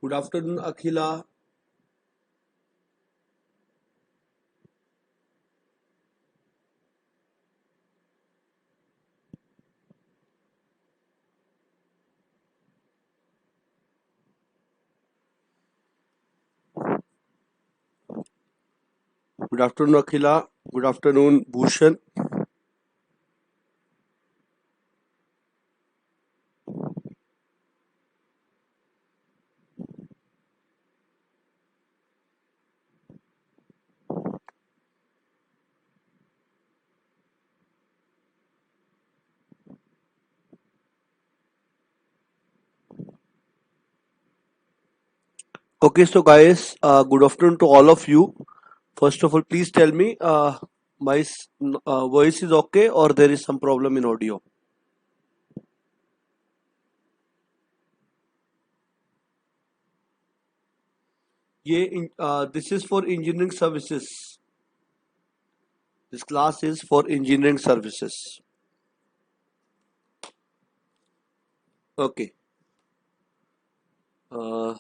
Good afternoon, Akhila. Good afternoon, Akhila. Good afternoon, Bhushan. Okay, so guys, good afternoon to all of you. First of all, please tell me, my voice is okay or there is some problem in audio? This is for engineering services. This class is for engineering services. Okay. Uh,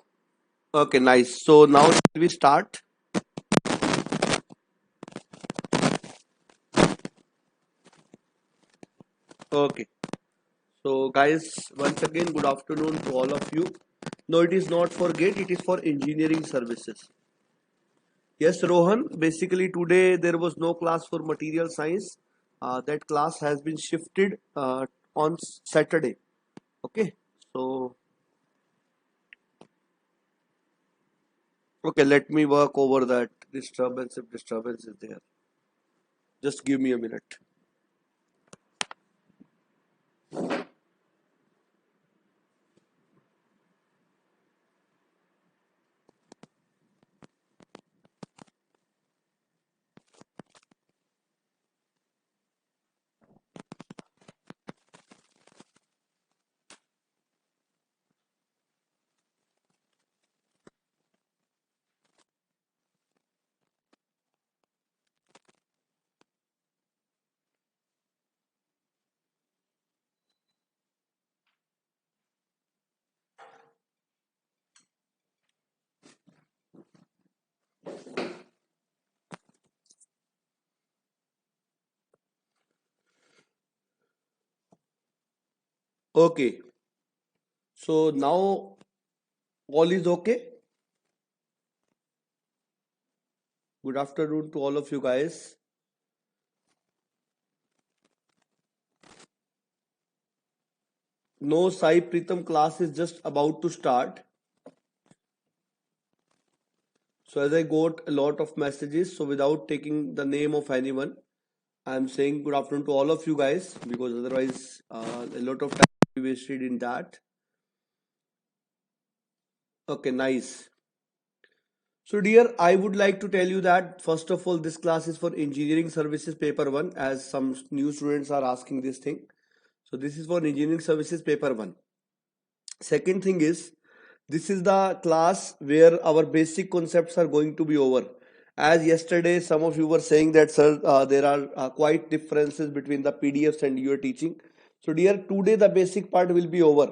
okay, nice. So now shall we start? Okay. So guys, once again, good afternoon to all of you. No, it is not for GATE, it is for engineering services. Yes, Rohan. Basically, today there was no class for material science. That class has been shifted on Saturday. Okay. So, okay, let me work over that disturbance if disturbance is there. Just give me a minute. Okay. So now all is okay. Good afternoon to all of you guys. No, Sai Pritam class is just about to start. So as I got a lot of messages, so without taking the name of anyone, I'm saying good afternoon to all of you guys because otherwise a lot of time will be wasted in that. Okay, nice. So dear, I would like to tell you that first of all, this class is for engineering services paper 1 as some new students are asking this thing. So this is for engineering services paper 1. Second thing is, this is the class where our basic concepts are going to be over. As yesterday, some of you were saying that, sir, there are quite differences between the PDFs and your teaching. So, dear, today the basic part will be over.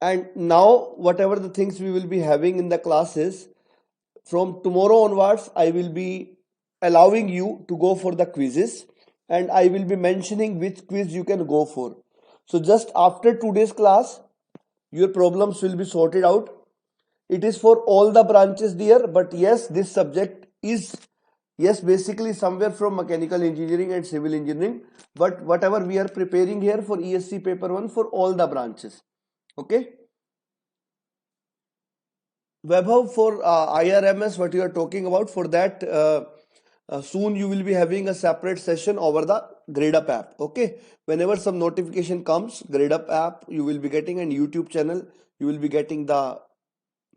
And now, whatever the things we will be having in the classes, from tomorrow onwards, I will be allowing you to go for the quizzes and I will be mentioning which quiz you can go for. So, just after today's class, your problems will be sorted out. It is for all the branches dear, but yes, this subject is, yes, basically somewhere from mechanical engineering and civil engineering, but whatever we are preparing here for ESC paper 1 for all the branches. Okay. Webhub for IRMS, what you are talking about, for that soon you will be having a separate session over the GradeUp app. Okay, whenever some notification comes, GradeUp app you will be getting, and YouTube channel you will be getting the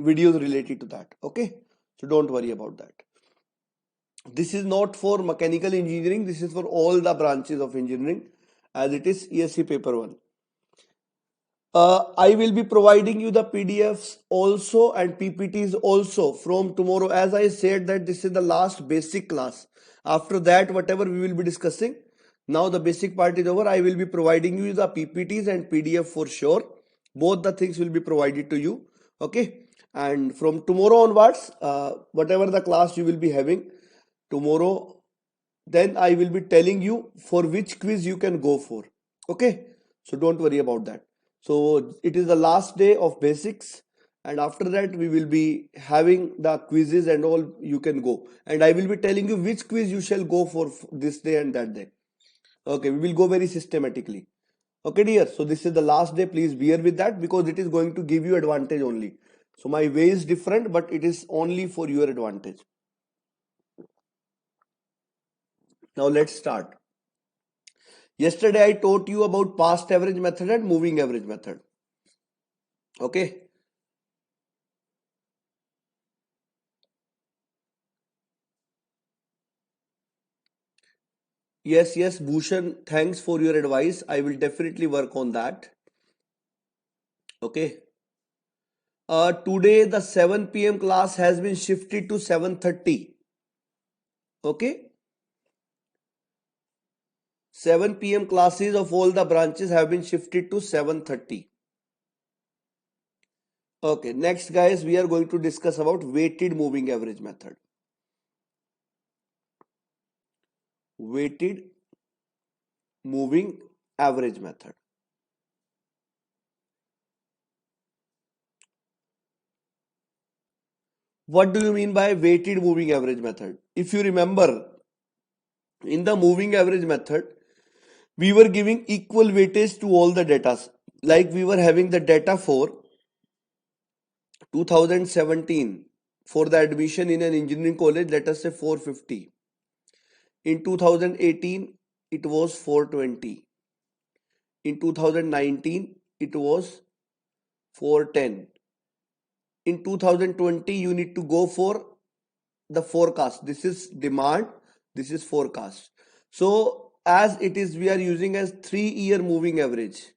videos related to that. Okay, so don't worry about that. This is not for mechanical engineering, this is for all the branches of engineering as it is ESC paper 1. I will be providing you the PDFs also and PPTs also from tomorrow. As I said that this is the last basic class. After that, whatever we will be discussing, now the basic part is over. I will be providing you the PPTs and PDF for sure. Both the things will be provided to you. Okay. and from tomorrow onwards, whatever the class you will be having tomorrow, then I will be telling you for which quiz you can go for. Okay, so don't worry about that. So it is the last day of basics, and after that we will be having the quizzes and all you can go, and I will be telling you which quiz you shall go for this day and that day. Okay, we will go very systematically. Okay, dear. So this is the last day. Please bear with that because it is going to give you advantage only. So my way is different, but it is only for your advantage. Now let's start. Yesterday I taught you about past average method and moving average method. Okay. Yes, Bhushan, thanks for your advice. I will definitely work on that. Okay. Today the 7 p.m. class has been shifted to 7:30. Okay. 7 p.m. classes of all the branches have been shifted to 7:30. Okay, next guys, we are going to discuss about weighted moving average method. Weighted moving average method. What do you mean by weighted moving average method? If you remember, in the moving average method, we were giving equal weightage to all the data. Like we were having the data for 2017 for the admission in an engineering college, let us say 450. In 2018, it was 420. In 2019, it was 410. In 2020, you need to go for the forecast. This is demand, this is forecast. So as it is, we are using as 3-year moving average.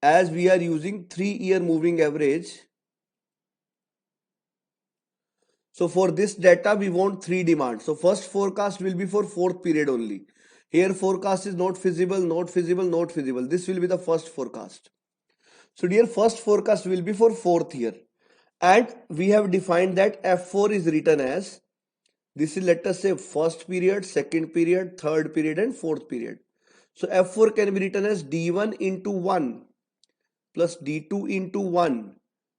As we are using 3-year moving average, so for this data we want 3 demands. So first forecast will be for 4th period only. Here forecast is not feasible, not feasible, not feasible. This will be the first forecast. So dear, first forecast will be for 4th year, and we have defined that F4 is written as, this is, let us say, first period, second period, third period and fourth period. So F4 can be written as D1 into 1 plus D2 into 1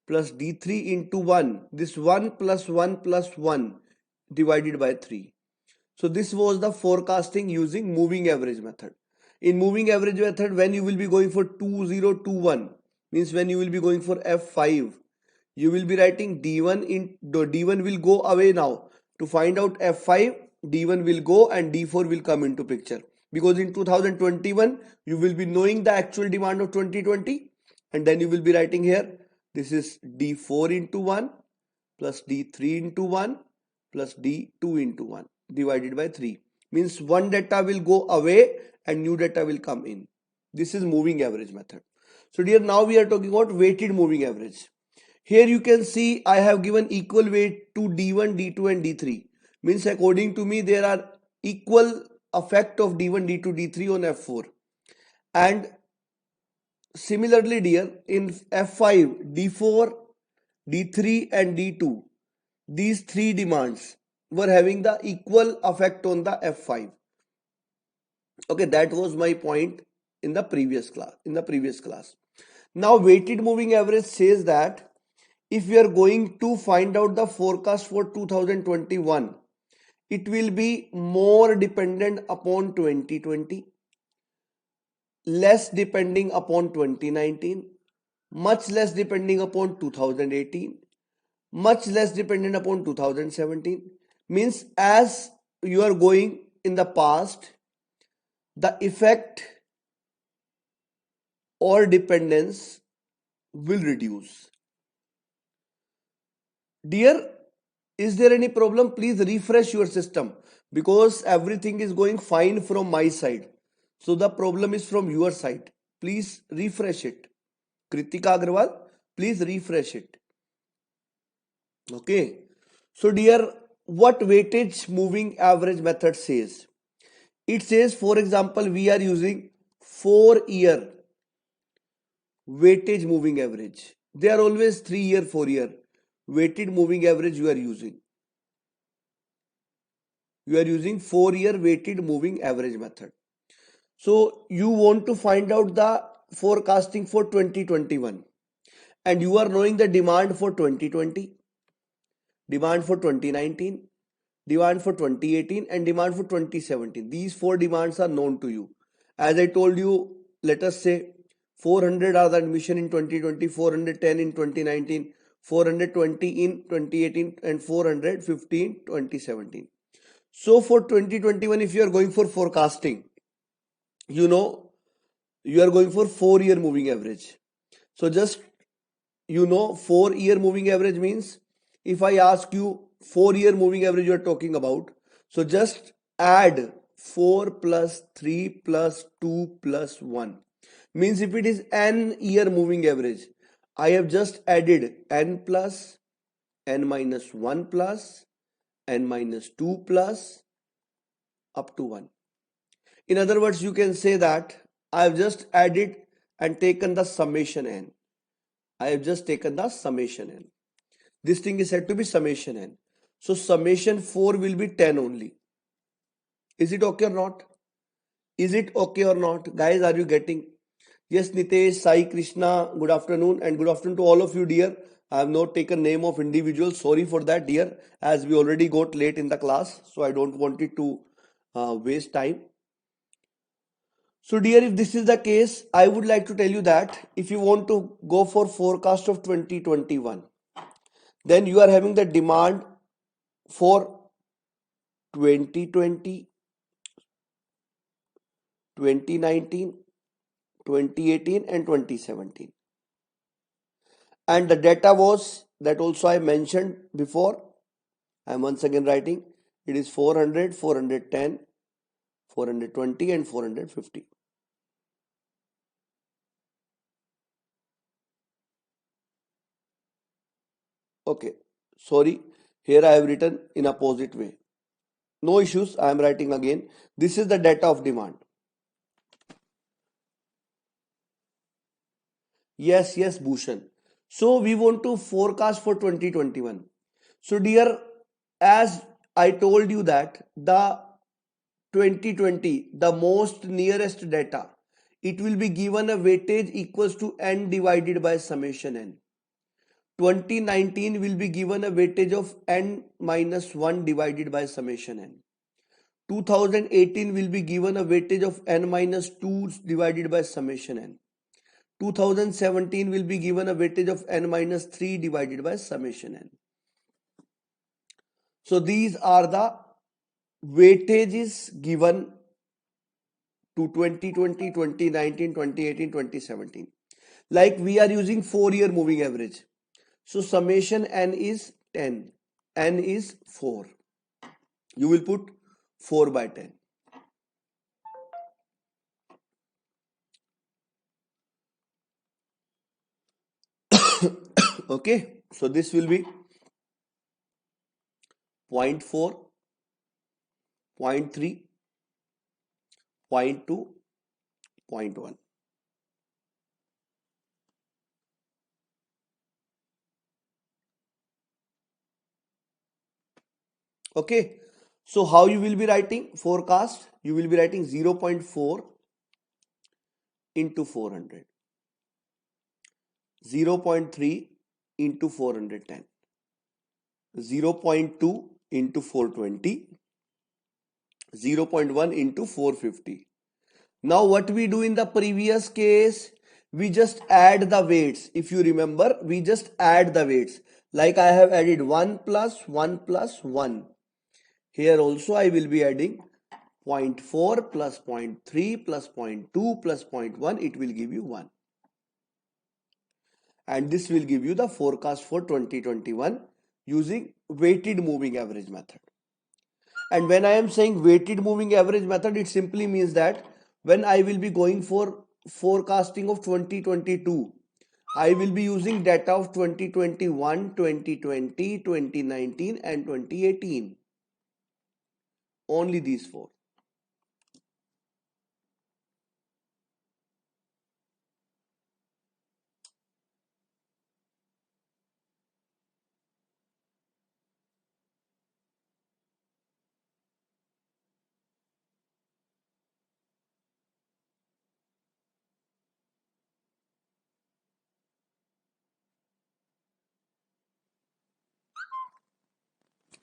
plus D3 into 1. This 1 plus 1 plus 1 divided by 3. So this was the forecasting using moving average method. In moving average method, when you will be going for 2021, means when you will be going for F5, you will be writing D1 in D1 will go away now. To find out F5, D1 will go and D4 will come into picture. Because in 2021, you will be knowing the actual demand of 2020, and then you will be writing here, this is D4 into 1 plus D3 into 1 plus D2 into 1 divided by 3. Means one data will go away and new data will come in. This is moving average method. So dear, now we are talking about weighted moving average. Here you can see I have given equal weight to D1, D2 and D3. Means according to me there are equal effect of D1, D2, D3 on F4. And similarly dear, in F5, D4, D3 and D2, these 3 demands were having the equal effect on the F5. Okay, that was my point in the previous class. Now weighted moving average says that if we are going to find out the forecast for 2021, it will be more dependent upon 2020, less depending upon 2019, much less depending upon 2018, much less dependent upon 2017. Means as you are going in the past, the effect or dependence will reduce. Dear, is there any problem? Please refresh your system because everything is going fine from my side. So the problem is from your side. Please refresh it. Kritika Agrawal, please refresh it. Okay. So dear, what weightage moving average method says? It says, for example, we are using 4-year weightage moving average. They are always 3-year, 4-year. weighted moving average you are using. You are using 4-year weighted moving average method. So you want to find out the forecasting for 2021, and you are knowing the demand for 2020, demand for 2019, demand for 2018, and demand for 2017. These four demands are known to you. As I told you, let us say 400 are the admission in 2020, 410 in 2019, 420 in 2018, and 450 in 2017. So for 2021, if you are going for forecasting, you know you are going for 4-year moving average. So just 4-year moving average means, if I ask you 4-year moving average you are talking about, so just add 4 plus 3 plus 2 plus 1. Means if it is n year moving average, I have just added n plus, n minus 1 plus, n minus 2 plus, up to 1. In other words, you can say that I have just added and taken the summation n. I have just taken the summation n. This thing is said to be summation n. So summation 4 will be 10 only. Is it okay or not? Is it okay or not? Guys, are you getting? Yes, Nitesh, Sai Krishna, good afternoon, and good afternoon to all of you, dear. I have not taken name of individuals. Sorry for that, dear, as we already got late in the class. So I don't want it to waste time. So dear, if this is the case, I would like to tell you that if you want to go for forecast of 2021, then you are having the demand for 2020, 2019, 2018 and 2017. And the data was that also I mentioned before. I am once again writing. It is 400, 410, 420 and 450. Okay, sorry, here I have written in opposite way. No issues, I am writing again. This is the data of demand. Yes, Bhushan. So we want to forecast for 2021. So dear, as I told you that the 2020, the most nearest data, it will be given a weightage equals to n divided by summation n. 2019 will be given a weightage of n minus 1 divided by summation n. 2018 will be given a weightage of n minus 2 divided by summation n. 2017 will be given a weightage of n minus 3 divided by summation n. So these are the weightages given to 2020, 2019, 2018, 2017. Like we are using 4-year moving average. So summation n is 10. N is 4. You will put 4 by 10. Okay. So this will be 0.4, 0.3, 0.2, 0.1. Okay. So how you will be writing forecast? You will be writing 0.4 into 400. 0.3 into 410. 0.2 into 420. 0.1 into 450. Now what we do in the previous case, we just add the weights. If you remember, we just add the weights. Like I have added 1 plus 1 plus 1. Here also I will be adding 0.4 plus 0.3 plus 0.2 plus 0.1. It will give you 1. And this will give you the forecast for 2021 using weighted moving average method. And when I am saying weighted moving average method, it simply means that when I will be going for forecasting of 2022, I will be using data of 2021, 2020, 2019 and 2018. Only these four.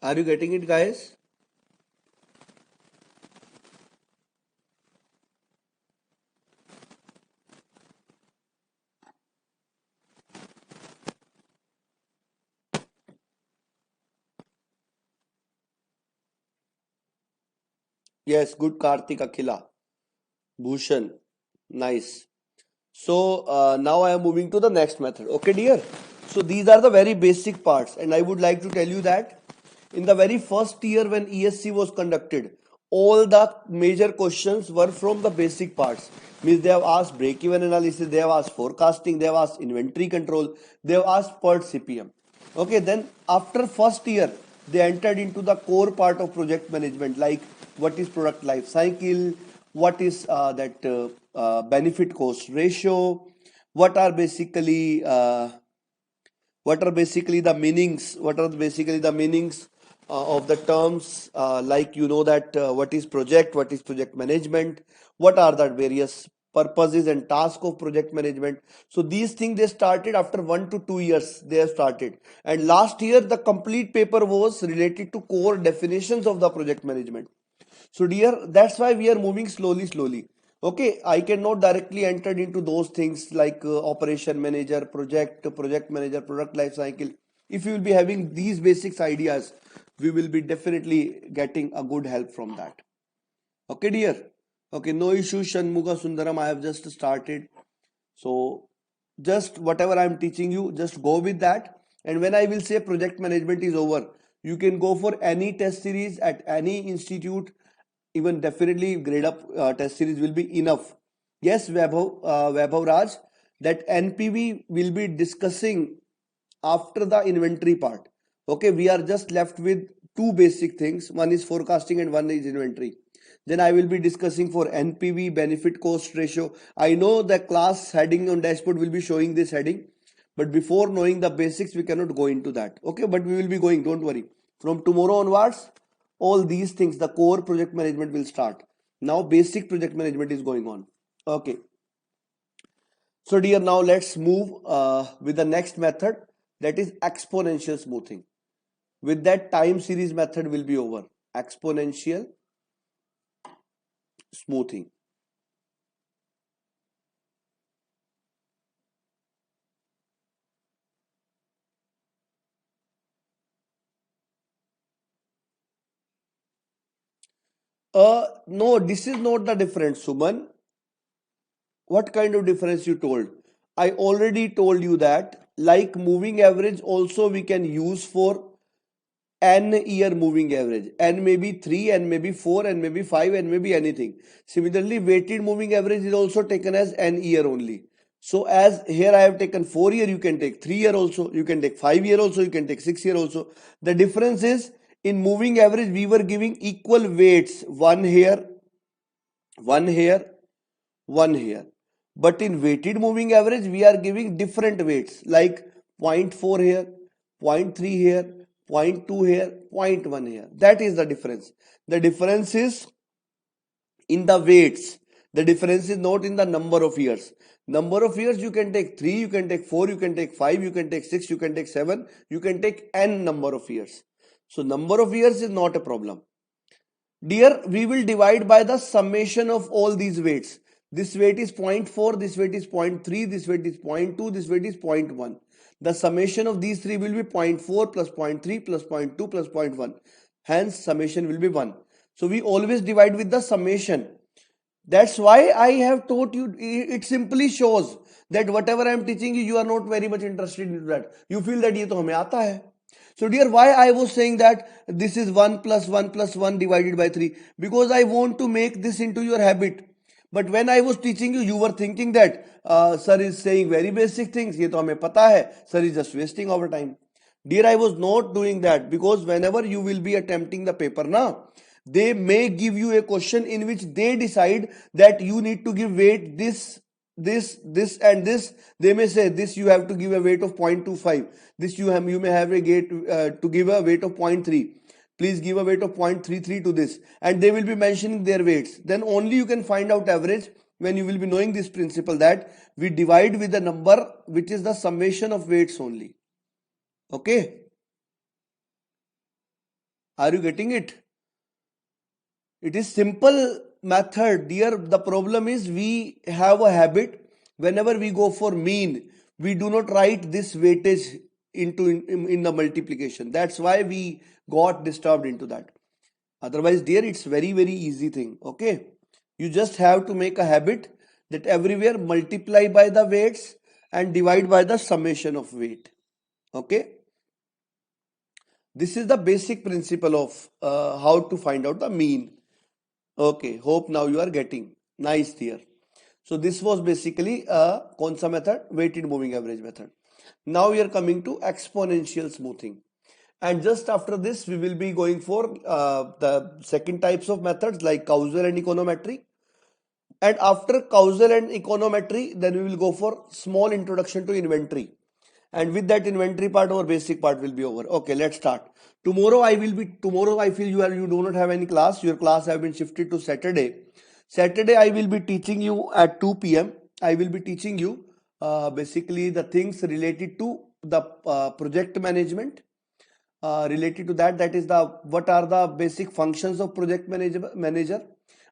Are you getting it, guys? Yes, good, Karthik, Akhila, Bhushan. Nice. So now I am moving to the next method. Okay, dear. So these are the very basic parts, and I would like to tell you that in the very first year when ESC was conducted, all the major questions were from the basic parts. Means they have asked break-even analysis, they have asked forecasting, they have asked inventory control, they have asked PERT CPM. Okay, then after first year, they entered into the core part of project management, like what is product life cycle, what is that benefit cost ratio, what are basically the meanings of the terms, like you know that what is project, what is project management, what are the various purposes and tasks of project management. So these things they started after 1 to 2 years they have started, and last year the complete paper was related to core definitions of the project management. So dear, that's why we are moving slowly. Okay, I cannot directly enter into those things like operation manager, project manager, product life cycle. If you will be having these basics ideas, we will be definitely getting a good help from that. Okay, dear. Okay, no issue, Shanmuga Sundaram. I have just started. So just whatever I'm teaching you, just go with that. And when I will say project management is over, you can go for any test series at any institute. Even definitely grade up test series will be enough. Yes, Vaibhav Raj, that NPV will be discussing after the inventory part. Okay, we are just left with two basic things. One is forecasting and one is inventory. Then I will be discussing for NPV, benefit cost ratio. I know the class heading on dashboard will be showing this heading, but before knowing the basics, we cannot go into that. Okay, but we will be going, don't worry. From tomorrow onwards, all these things, the core project management will start. Now basic project management is going on. Okay. So dear, now let's move with the next method, that is exponential smoothing. With that, time series method will be over. Exponential smoothing. No, this is not the difference, Suman. What kind of difference you told? I already told you that like moving average also we can use for n year moving average. N may be 3, n may be 4, n may be 5, n may be anything. Similarly, weighted moving average is also taken as n year only. So as here I have taken 4 year, you can take 3 year also, you can take 5 year also, you can take 6 year also. The difference is in moving average we were giving equal weights, one here, one here, one here. But in weighted moving average, we are giving different weights like zero point 0.4 here, zero point 0.3 here, zero point 0.2 here, zero point 0.1 here. That is the difference. The difference is in the weights. The difference is not in the number of years. Number of years you can take 3, you can take 4, you can take 5, you can take 6, you can take 7, you can take n number of years. So number of years is not a problem. Dear, we will divide by the summation of all these weights. This weight is 0.4, this weight is 0.3, this weight is 0.2, this weight is 0.1. The summation of these three will be 0.4 plus 0.3 plus 0.2 plus 0.1. Hence, summation will be 1. So, we always divide with the summation. That's why I have taught you, it simply shows that whatever I am teaching you, you are not very much interested in that. You feel that ये तो हमें आता है. So dear, why I was saying that this is 1 plus 1 plus 1 divided by 3? Because I want to make this into your habit. But when I was teaching you, you were thinking that sir is saying very basic things. ये तो हमें पता है. Sir is just wasting our time. Dear, I was not doing that because whenever you will be attempting the paper now, they may give you a question in which they decide that you need to give weight this and this. They may say this you have to give a weight of 0.25, this you may have a gate to give a weight of 0.3, please give a weight of 0.33 to this, and they will be mentioning their weights. Then only you can find out average when you will be knowing this principle that we divide with the number which is the summation of weights only. Okay. Are you getting it? It is simple method. Dear, the problem is we have a habit whenever we go for mean, we do not write this weightage into in the multiplication. That's why we got disturbed into that. Otherwise, dear, it's very easy thing. Okay. You just have to make a habit that everywhere multiply by the weights and divide by the summation of weight. Okay. This is the basic principle of how to find out the mean. Okay, hope now you are getting. Nice dear. So this was basically a Konsa method, weighted moving average method. Now we are coming to exponential smoothing. And just after this, we will be going for the second types of methods like causal and econometry. And after causal and econometry, then we will go for small introduction to inventory. And with that inventory part, our basic part will be over. Okay, let's start. Tomorrow I feel you do not have any class. Your class have been shifted to Saturday. Saturday I will be teaching you at 2 p.m. I will be teaching you basically the things related to the project management. Related to that is the what are the basic functions of project manager.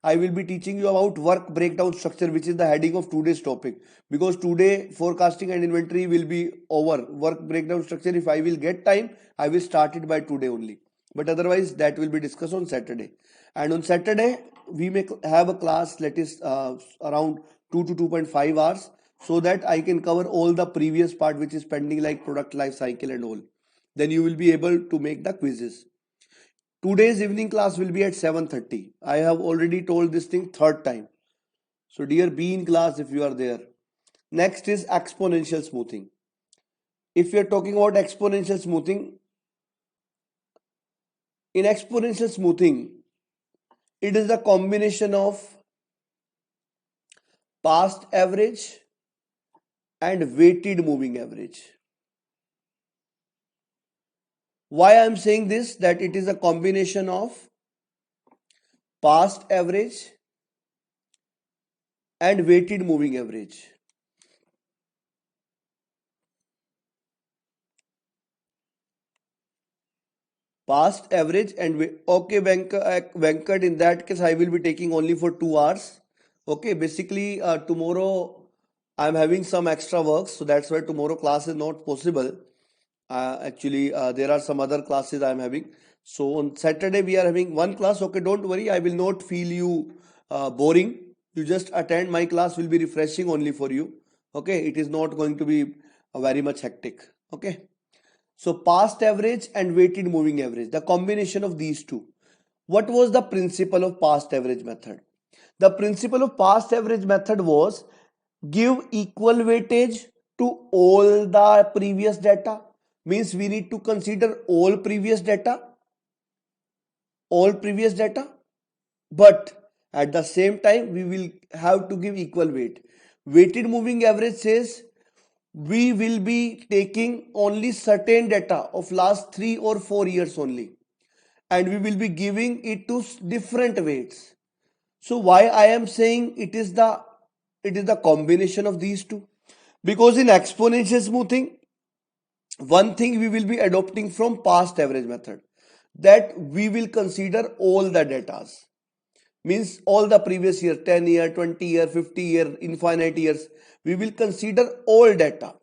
I will be teaching you about work breakdown structure, which is the heading of today's topic, because today forecasting and inventory will be over. Work breakdown structure, if I will get time, I will start it by today only, but otherwise that will be discussed on Saturday. And on Saturday we may have a class that is around 2 to 2.5 hours, so that I can cover all the previous part which is pending, like product life cycle and all. Then you will be able to make the quizzes. Today's evening class will be at 7:30. I have already told this thing third time. So dear, be in class if you are there. Next is exponential smoothing. If you are talking about exponential smoothing, in exponential smoothing, it is a combination of past average and weighted moving average. Why I am saying this, that it is a combination of past average and weighted moving average. Past average and okay, Venkat, in that case I will be taking only for 2 hours. Okay, basically tomorrow I'm having some extra work, so that's why tomorrow class is not possible. Actually there are some other classes I'm having. So on Saturday we are having one class. Okay, don't worry, I will not feel you boring. You just attend my class, will be refreshing only for you. Okay, it is not going to be very much hectic. Okay. So past average and weighted moving average, the combination of these two. What was the principle of past average method? The principle of past average method was give equal weightage to all the previous data. Means we need to consider all previous data, but at the same time we will have to give equal weight. Weighted moving average says we will be taking only certain data of last 3 or 4 years only, and we will be giving it to different weights. So why I am saying it is the combination of these two? Because in exponential smoothing, one thing we will be adopting from past average method, that we will consider all the datas. Means all the previous year, 10 year, 20 year, 50 year, infinite years, we will consider all data.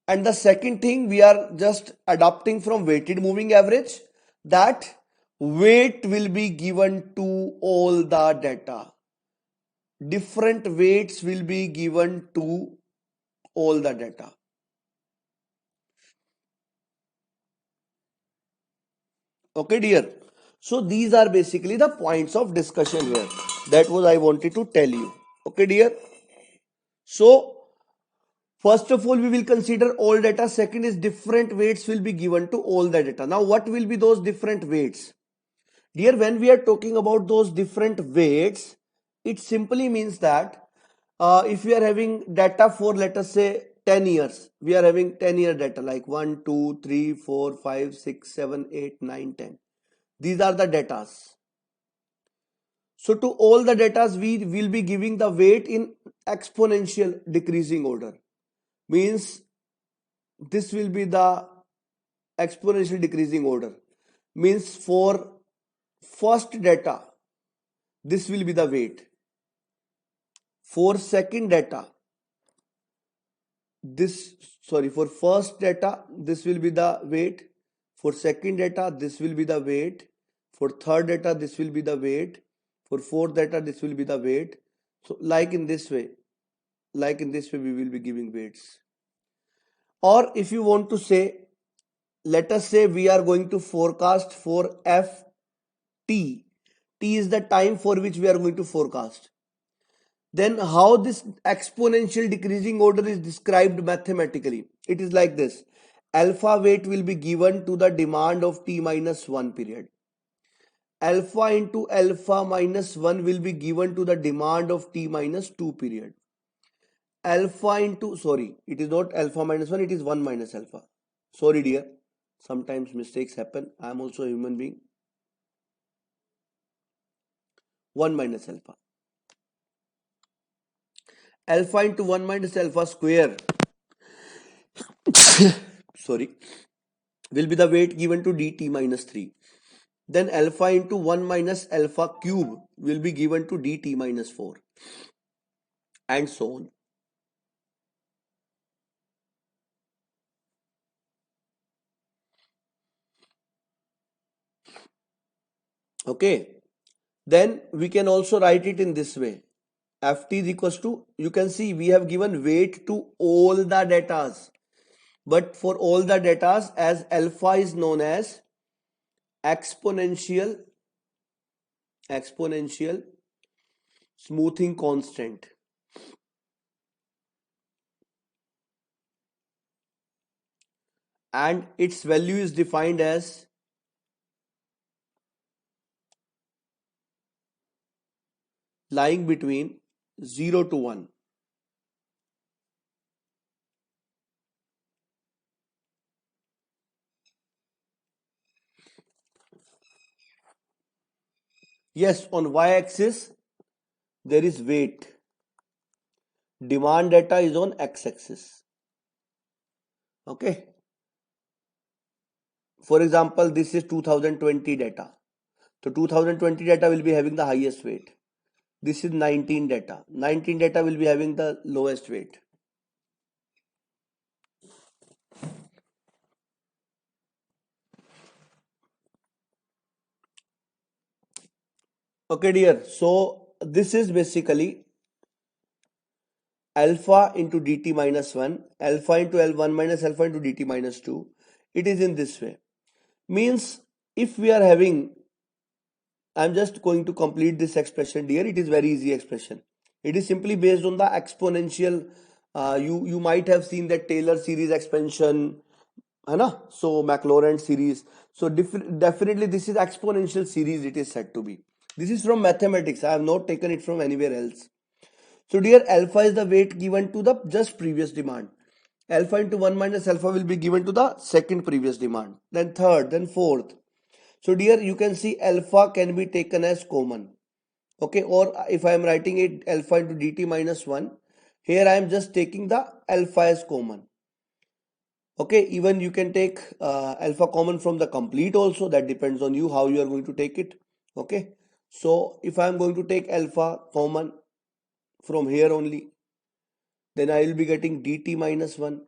And the second thing, we are just adopting from weighted moving average, that weight will be given to all the data. Different weights will be given to all the data. Okay, dear. So these are basically the points of discussion here. That was I wanted to tell you. Okay, dear. So first of all, we will consider all data. Second is different weights will be given to all the data. Now, what will be those different weights? Dear, when we are talking about those different weights, it simply means that if we are having data for, let us say, 10 years, we are having 10-year data like 1, 2, 3, 4, 5, 6, 7, 8, 9, 10. These are the datas. So to all the datas, we will be giving the weight in exponential decreasing order. Means this will be the exponential decreasing order. means for first data this will be the weight, for second data this, sorry, for first data this will be the weight, for second data this will be the weight, for third data this will be the weight, for fourth data this will be the weight. So like in this way, we will be giving weights. Or if you want to say, let us say we are going to forecast for ft. T is the time for which we are going to forecast. Then how this exponential decreasing order is described mathematically? It is like this. Alpha weight will be given to the demand of t minus 1 period. Alpha into alpha minus 1 will be given to the demand of t minus 2 period. Alpha into, sorry, it is not alpha minus 1, it is 1 minus alpha. Sorry dear, sometimes mistakes happen. I am also a human being. 1 minus alpha. Alpha into 1 minus alpha square sorry, will be the weight given to dt minus 3. Then alpha into 1 minus alpha cube will be given to dt minus 4, and so on. Okay, then we can also write it in this way. Ft is equals to, you can see we have given weight to all the datas, but for all the datas, as alpha is known as exponential smoothing constant, and its value is defined as lying between 0 to 1. Yes, on y-axis there is weight. Demand data is on x-axis. Okay. For example, this is 2020 data. So 2020 data will be having the highest weight. This is 19 data. 19 data will be having the lowest weight. Okay dear, so this is basically alpha into dt minus 1, alpha into L1 minus alpha into dt minus 2. It is in this way. Means if we are having, I'm just going to complete this expression dear. It is very easy expression. It is simply based on the exponential. You might have seen that Taylor series expansion, है ना? So Maclaurin series. So definitely this is exponential series. It is said to be. This is from mathematics. I have not taken it from anywhere else. So dear, alpha is the weight given to the just previous demand. Alpha into 1 minus alpha will be given to the second previous demand. Then third, then fourth. So dear, you can see alpha can be taken as common. Okay, or if I am writing it alpha into dt minus 1, here I am just taking the alpha as common. Okay, even you can take alpha common from the complete also. That depends on you how you are going to take it. Okay, so if I am going to take alpha common from here only, then I will be getting dt minus 1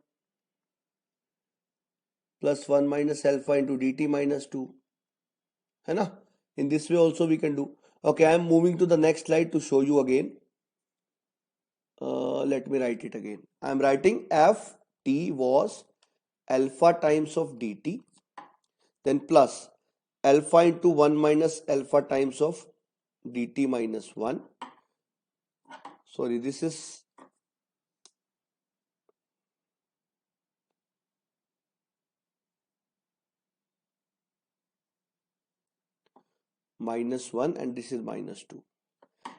plus 1 minus alpha into dt minus 2. है ना? In this way also we can do. Okay, I am moving to the next slide to show you again. Let me write it again. I am writing ft was alpha times of dt, then plus alpha into 1 minus alpha times of dt minus 1. Sorry, this is minus 1 and this is minus 2.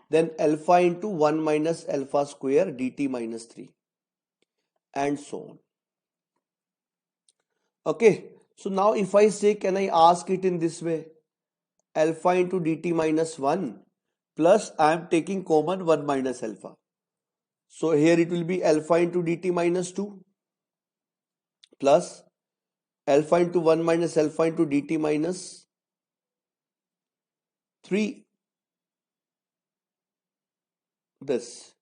Then alpha into 1 minus alpha square dt minus 3, and so on. Okay, so now if I say, can I ask it in this way? Alpha into dt minus 1 plus I am taking common 1 minus alpha. So here it will be alpha into dt minus 2 plus alpha into 1 minus alpha into dt minus 3 this.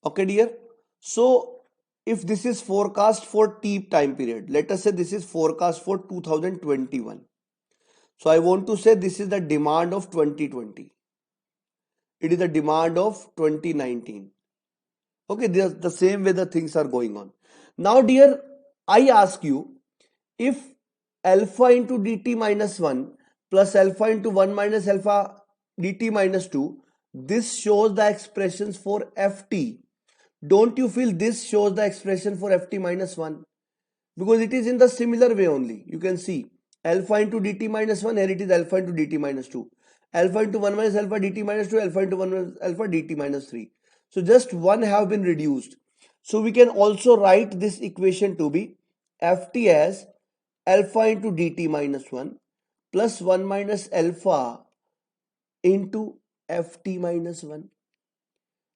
Okay, dear. So if this is forecast for T time period, let us say this is forecast for 2021. So I want to say this is the demand of 2020. It is the demand of 2019. Okay, the same way the things are going on. Now, dear, I ask you, if alpha into dt minus 1 plus alpha into 1 minus alpha dt minus 2, this shows the expressions for ft. Don't you feel this shows the expression for ft minus 1? Because it is in the similar way only. You can see alpha into dt minus 1, here it is alpha into dt minus 2. Alpha into 1 minus alpha dt minus 2, alpha into 1 minus alpha dt minus 3. So just one have been reduced. So we can also write this equation to be ft as alpha into dt minus 1 plus 1 minus alpha into ft minus 1.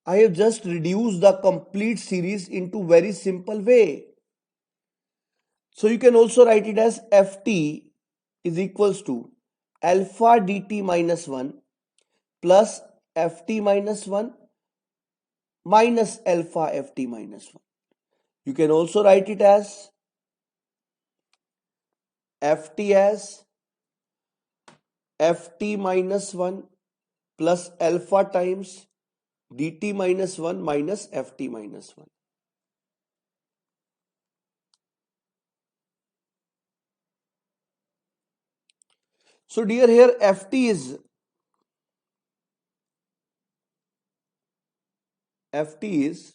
I have just reduced the complete series into very simple way. So you can also write it as ft is equals to alpha dt minus 1 plus ft minus 1 minus alpha ft minus 1. You can also write it as ft as ft minus 1 plus alpha times dt minus 1 minus ft minus 1. So dear, here ft is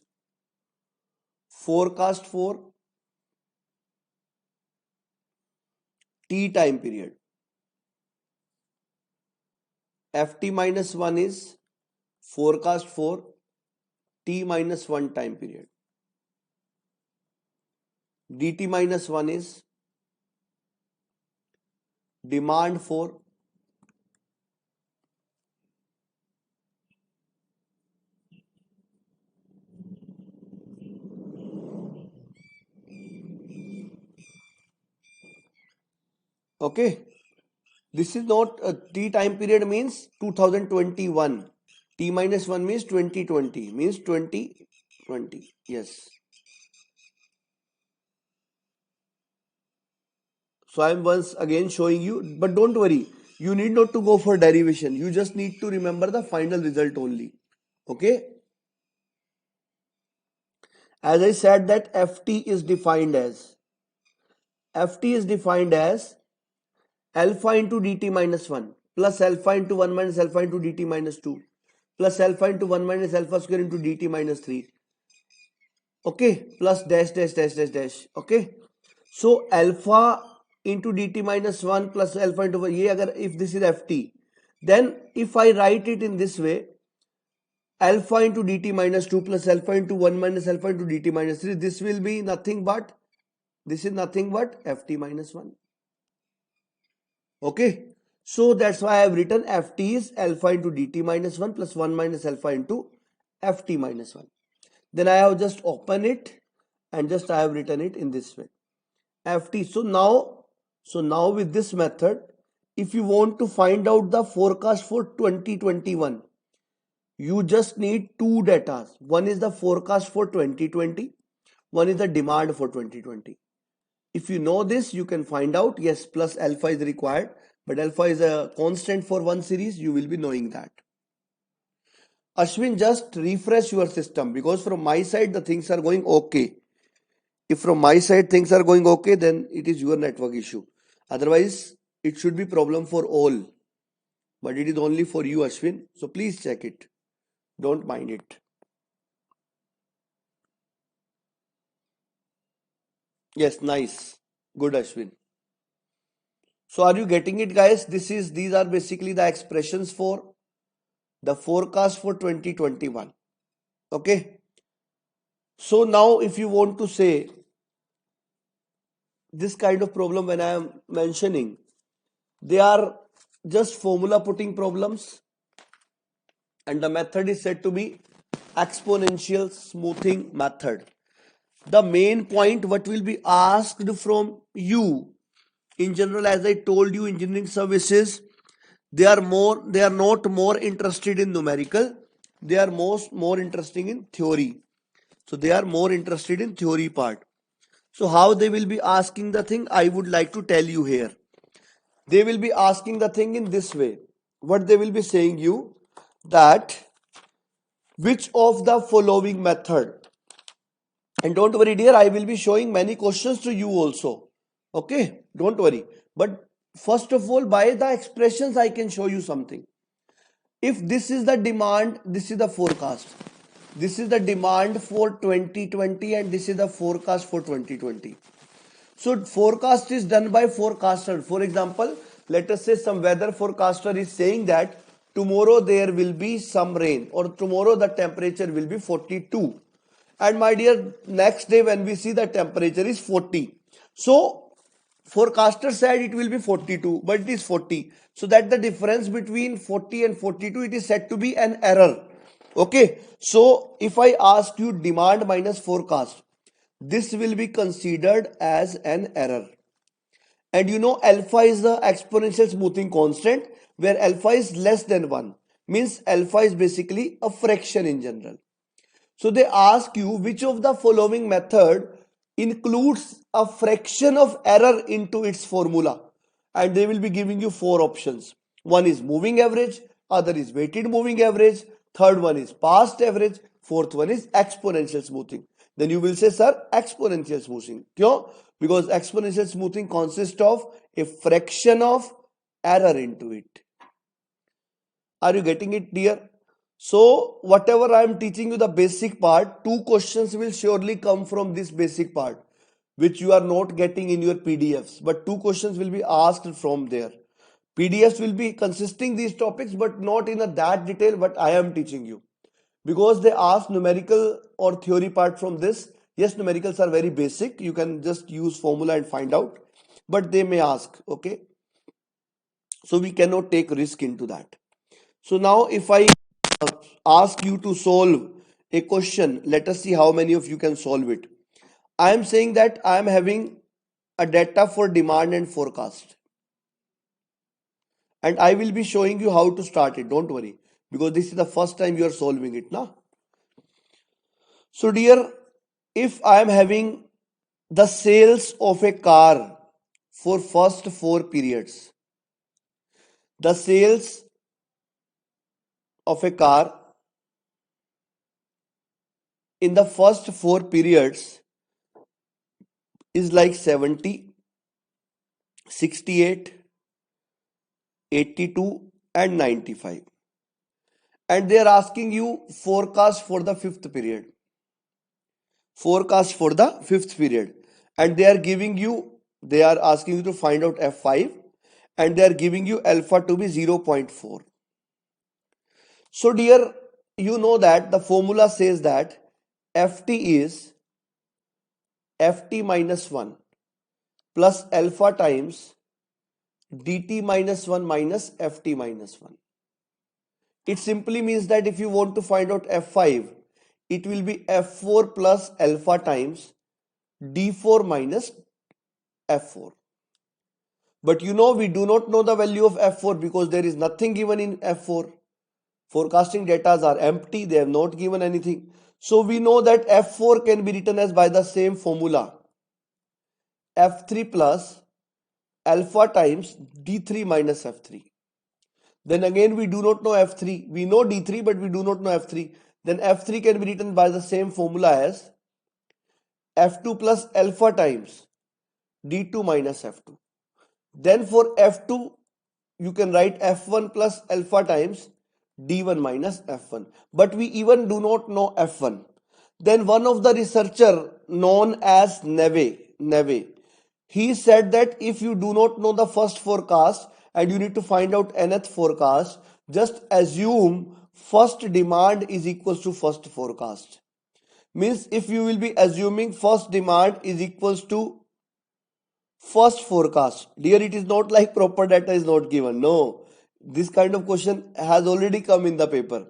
forecast for t time period. ft minus 1 is forecast for t minus 1 time period. dt minus 1 is demand for okay. This is not a t time period means 2021. T minus 1 means 2020 means 2020. Yes. So I am once again showing you, but don't worry. You need not to go for derivation. You just need to remember the final result only. Okay. As I said that ft is defined as alpha into dt minus 1 plus alpha into 1 minus alpha into dt minus 2 plus alpha into 1 minus alpha square into dt minus 3. Okay, plus dash dash dash dash dash. Okay, so alpha into dt minus 1 plus alpha into ये अगर if this is ft, then if I write it in this way, alpha into dt minus 2 plus alpha into 1 minus alpha into dt minus 3, this will be nothing but, this is nothing but ft minus 1. Okay, so that's why I have written ft is alpha into dt minus 1 plus 1 minus alpha into ft minus 1. Then I have just opened it and just I have written it in this way, ft. So now with this method, if you want to find out the forecast for 2021, you just need two data. One is the forecast for 2020, one is the demand for 2020. If you know this, you can find out, yes, plus alpha is required, but alpha is a constant for one series. You will be knowing that. Ashwin, just refresh your system, because from my side the things are going okay. If from my side things are going okay, then it is your network issue. Otherwise, it should be problem for all. But it is only for you, Ashwin. So please check it. Don't mind it. Yes, nice. Good, Ashwin. So are you getting it, guys? These are basically the expressions for the forecast for 2021. Okay. So now if you want to say this kind of problem when I am mentioning, they are just formula putting problems, and the method is said to be exponential smoothing method. the main point what will be asked from you in general, as I told you, engineering services, they are not more interested in numerical, they are more interested in theory. So they are more interested in theory part. So how they will be asking the thing, I would like to tell you here. They will be asking the thing in this way. What they will be saying you, that which of the following method, and don't worry dear, I will be showing many questions to you also, okay, don't worry. But first of all, by the expressions I can show you something. If this is the demand, this is the forecast, this is the demand for 2020 and this is the forecast for 2020. So forecast is done by forecaster. For example, let us say some weather forecaster is saying that tomorrow there will be some rain, or tomorrow the temperature will be 42. And my dear, next day when we see the temperature is 40. So forecaster said it will be 42, but it is 40. So that the difference between 40 and 42, it is said to be an error. Okay. So if I ask you demand minus forecast, this will be considered as an error. And you know alpha is the exponential smoothing constant, where alpha is less than 1. Means alpha is basically a fraction in general. So they ask you which of the following method includes a fraction of error into its formula. And they will be giving you 4 options. One is moving average, other is weighted moving average, third one is past average, fourth one is exponential smoothing. Then you will say, sir, exponential smoothing. Why? Because exponential smoothing consists of a fraction of error into it. Are you getting it, dear? So whatever I am teaching you the basic part, 2 questions will surely come from this basic part, which you are not getting in your PDFs, but 2 questions will be asked from there. PDFs will be consisting these topics, but not in a that detail what I am teaching you, because they ask numerical or theory part from this. Yes, numericals are very basic, you can just use formula and find out, but they may ask, okay, so we cannot take risk into that. So now if I ask you to solve a question, let us see how many of you can solve it. I am saying that I am having a data for demand and forecast, and I will be showing you how to start it, don't worry, because this is the first time you are solving it now. So dear, if I am having the sales of a car for first 4 periods, the sales of a car in the first 4 periods is like 70, 68, 82 and 95, and they are asking you forecast for the 5th period, forecast for the 5th period, and they are asking you to find out F5, and they are giving you alpha to be 0.4. So dear, you know that the formula says that Ft is Ft minus 1 plus alpha times dt minus 1 minus Ft minus 1. It simply means that if you want to find out F5, it will be F4 plus alpha times D4 minus F4. But you know we do not know the value of F4 because there is nothing given in F4. Forecasting data are empty, they have not given anything. So we know that F4 can be written as by the same formula, F3 plus alpha times D3 minus F3. Then again we do not know F3. We know D3 but we do not know F3. Then F3 can be written by the same formula as F2 plus alpha times D2 minus F2. Then for F2 you can write F1 plus alpha times D1 minus F1. But we even do not know F1. Then one of the researcher known as Neve, he said that if you do not know the first forecast and you need to find out nth forecast, just assume first demand is equals to first forecast. Means if you will be assuming first demand is equals to first forecast, dear, it is not like proper data is not given. No, this kind of question has already come in the paper.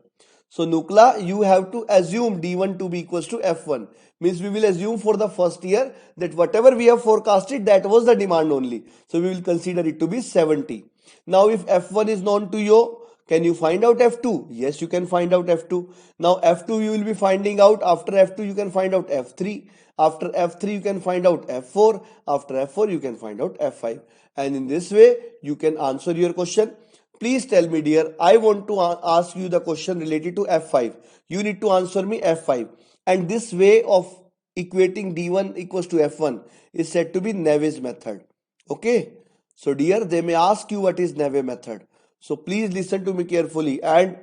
So Nukla, you have to assume D1 to be equals to F1. Means we will assume for the first year that whatever we have forecasted, that was the demand only. So we will consider it to be 70. Now if F1 is known to you, can you find out F2? Yes, you can find out F2. Now F2 you will be finding out. After F2 you can find out F3. After F3 you can find out F4. After F4 you can find out F5. And in this way you can answer your question. Please tell me, dear, I want to ask you the question related to F5. You need to answer me F5. And this way of equating D1 equals to F1 is said to be Neve's method. Okay. So, dear, they may ask you what is Neve method. So, please listen to me carefully. And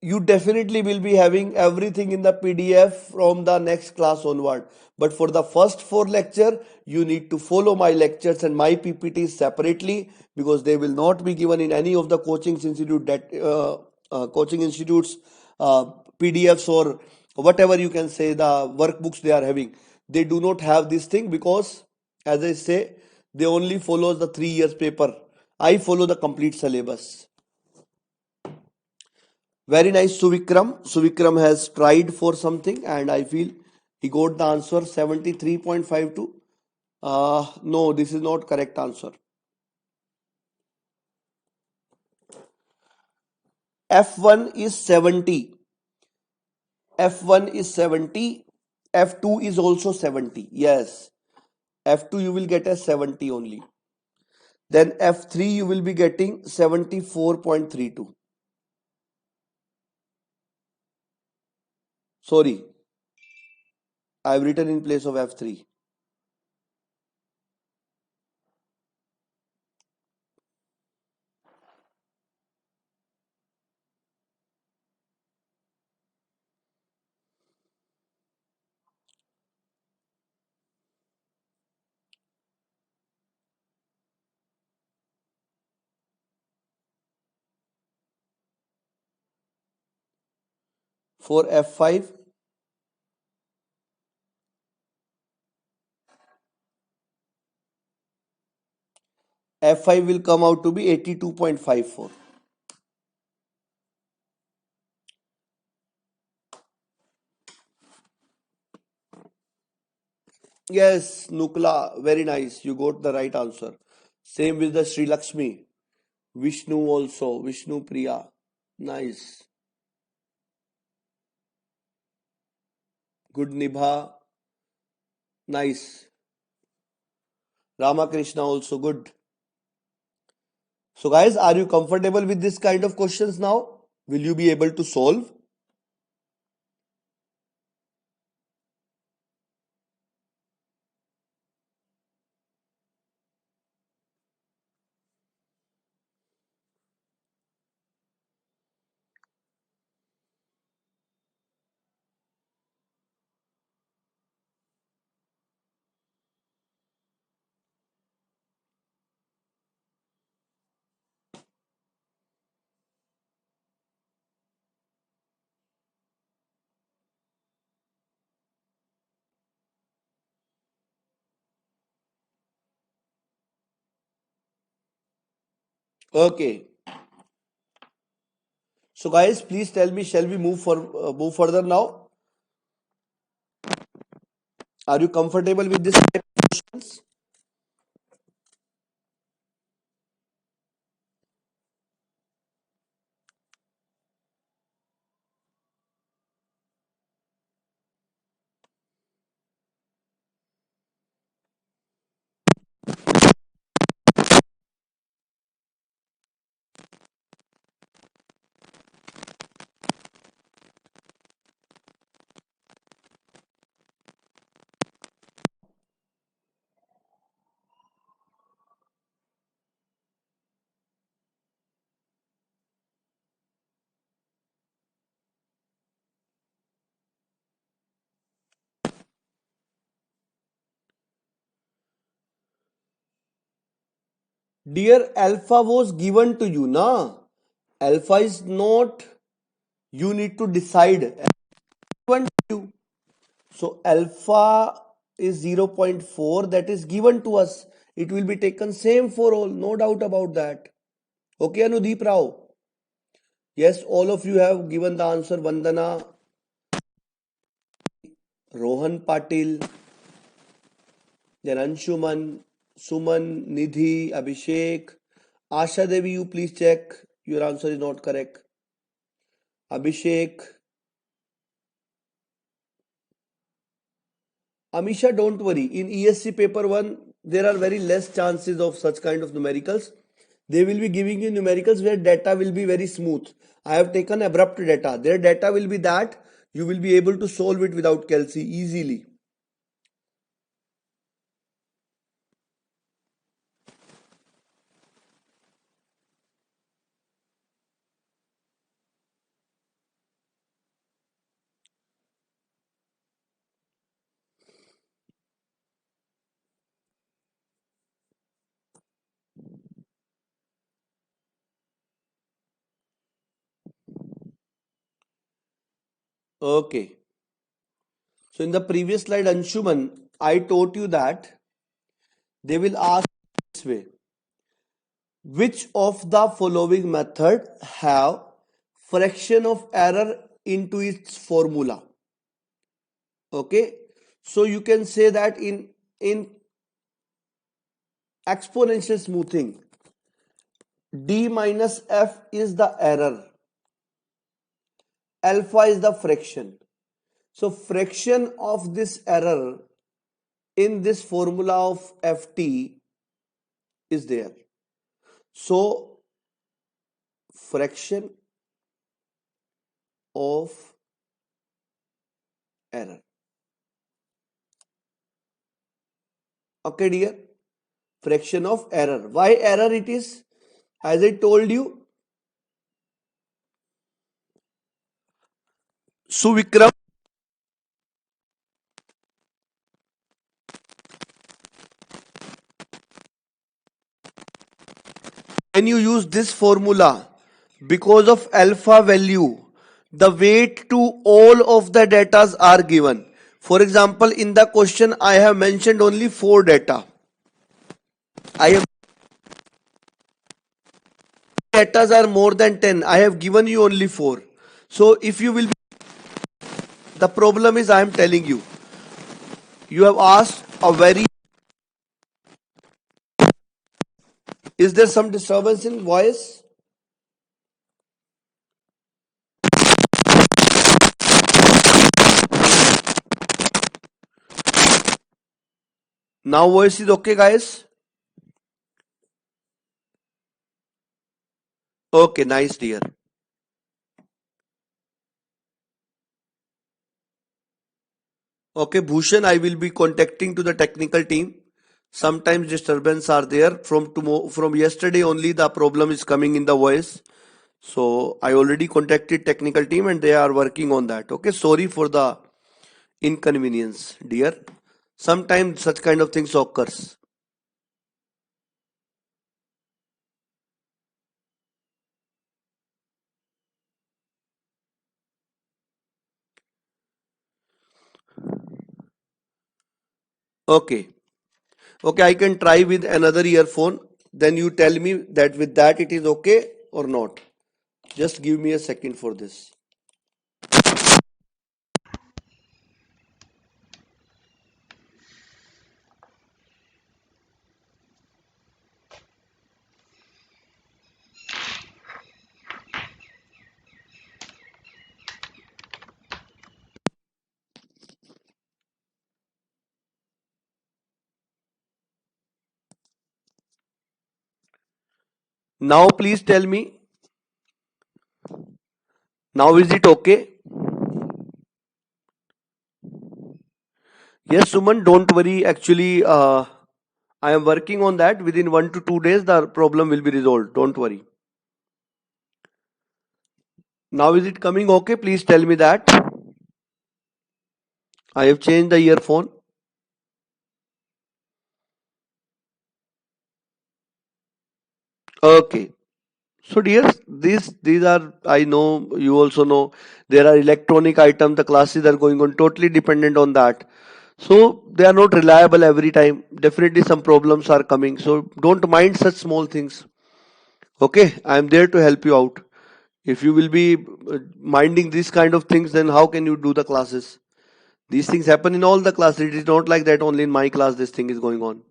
you definitely will be having everything in the PDF from the next class onward. But for the first four lecture, you need to follow my lectures and my PPTs separately because they will not be given in any of the coaching institutes uh, PDFs or whatever you can say the workbooks they are having. They do not have this thing because, as I say, they only follow the 3 years paper. I follow the complete syllabus. Very nice, Suvikram. Suvikram has tried for something and I feel he got the answer 73.52. No, this is not correct answer. F1 is 70. F1 is 70. F2 is also 70. Yes. F2 you will get as 70 only. Then F3 you will be getting 74.32. Sorry, I have written in place of F3. For F5, F5 will come out to be 82.54. Yes, Nukla, very nice. You got the right answer. Same with the Sri Lakshmi. Vishnu also. Vishnu Priya. Nice. Good Nibha. Nice. Ramakrishna also good. So guys, are you comfortable with this kind of questions now? Will you be able to solve? Okay. So guys, please tell me, shall we move further now? Are you comfortable with this type of questions? Dear, alpha was given to you, na? Alpha is not, you need to decide. Given to you. So alpha is 0.4 that is given to us. It will be taken same for all, no doubt about that. Okay, Anudeep Rao. Yes, all of you have given the answer. Vandana, Rohan Patil, then Anshuman, Suman, Nidhi, Abhishek, Asha Devi, you please check. Your answer is not correct. Abhishek, Amisha, don't worry. In ESC paper 1, there are very less chances of such kind of numericals. They will be giving you numericals where data will be very smooth. I have taken abrupt data. Their data will be that you will be able to solve it without Kelsey easily. Okay. So in the previous slide, Anshuman, I taught you that they will ask this way. Which of the following method have fraction of error into its formula? Okay. So you can say that in exponential smoothing, d minus f is the error, alpha is the fraction. So fraction of this error in this formula of ft is there. So fraction of error. Okay, dear. Fraction of error. Why error it is? As I told you. So Vikram, when you use this formula, because of alpha value, the weight to all of the datas are given. For example, in the question, I have mentioned only 4 data. I have datas are more than 10. I have given you only 4. So if you will, the problem is I am telling you, you have asked a very, is there some disturbance in voice? Now voice is okay, guys? Okay, nice, dear. Okay, Bhushan, I will be contacting to the technical team. Sometimes disturbance are there. From yesterday only the problem is coming in the voice. So I already contacted technical team and they are working on that. Okay, sorry for the inconvenience, dear. Sometimes such kind of things occurs. Okay. Okay, I can try with another earphone. Then you tell me that with that it is okay or not. Just give me a second for this. Now please tell me. Now is it okay? Yes, Suman, don't worry. Actually, I am working on that. Within 1 to 2 days, the problem will be resolved. Don't worry. Now is it coming okay? Please tell me that. I have changed the earphone. Okay. So dears, these are, I know you also know, there are electronic items. The classes are going on totally dependent on that. So they are not reliable every time. Definitely some problems are coming. So don't mind such small things. Okay, I am there to help you out. If you will be minding these kind of things, then how can you do the classes? These things happen in all the classes. It is not like that only in my class this thing is going on.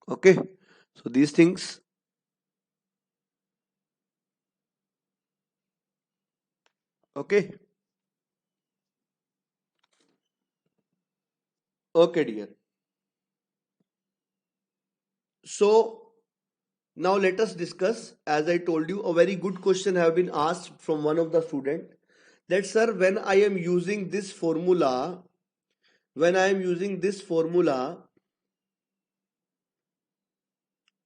Okay. So these things. Okay. Okay, dear. So now let us discuss. As I told you, a very good question have been asked from one of the student, that sir, when I am using this formula, when I am using this formula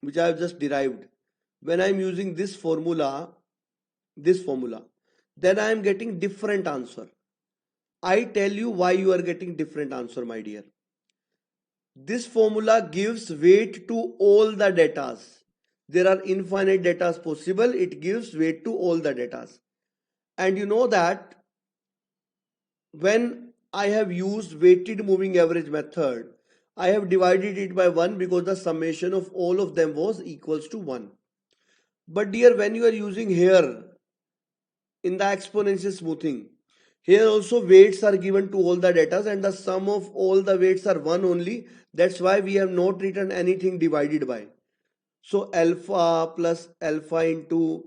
which I have just derived, when I am using this formula, then I am getting different answer. I tell you why you are getting different answer, my dear. This formula gives weight to all the datas. There are infinite datas possible. It gives weight to all the datas. And you know that when I have used weighted moving average method, I have divided it by 1 because the summation of all of them was equals to 1. But dear, when you are using here in the exponential smoothing, here also weights are given to all the datas and the sum of all the weights are 1 only. That's why we have not written anything divided by. So alpha plus alpha into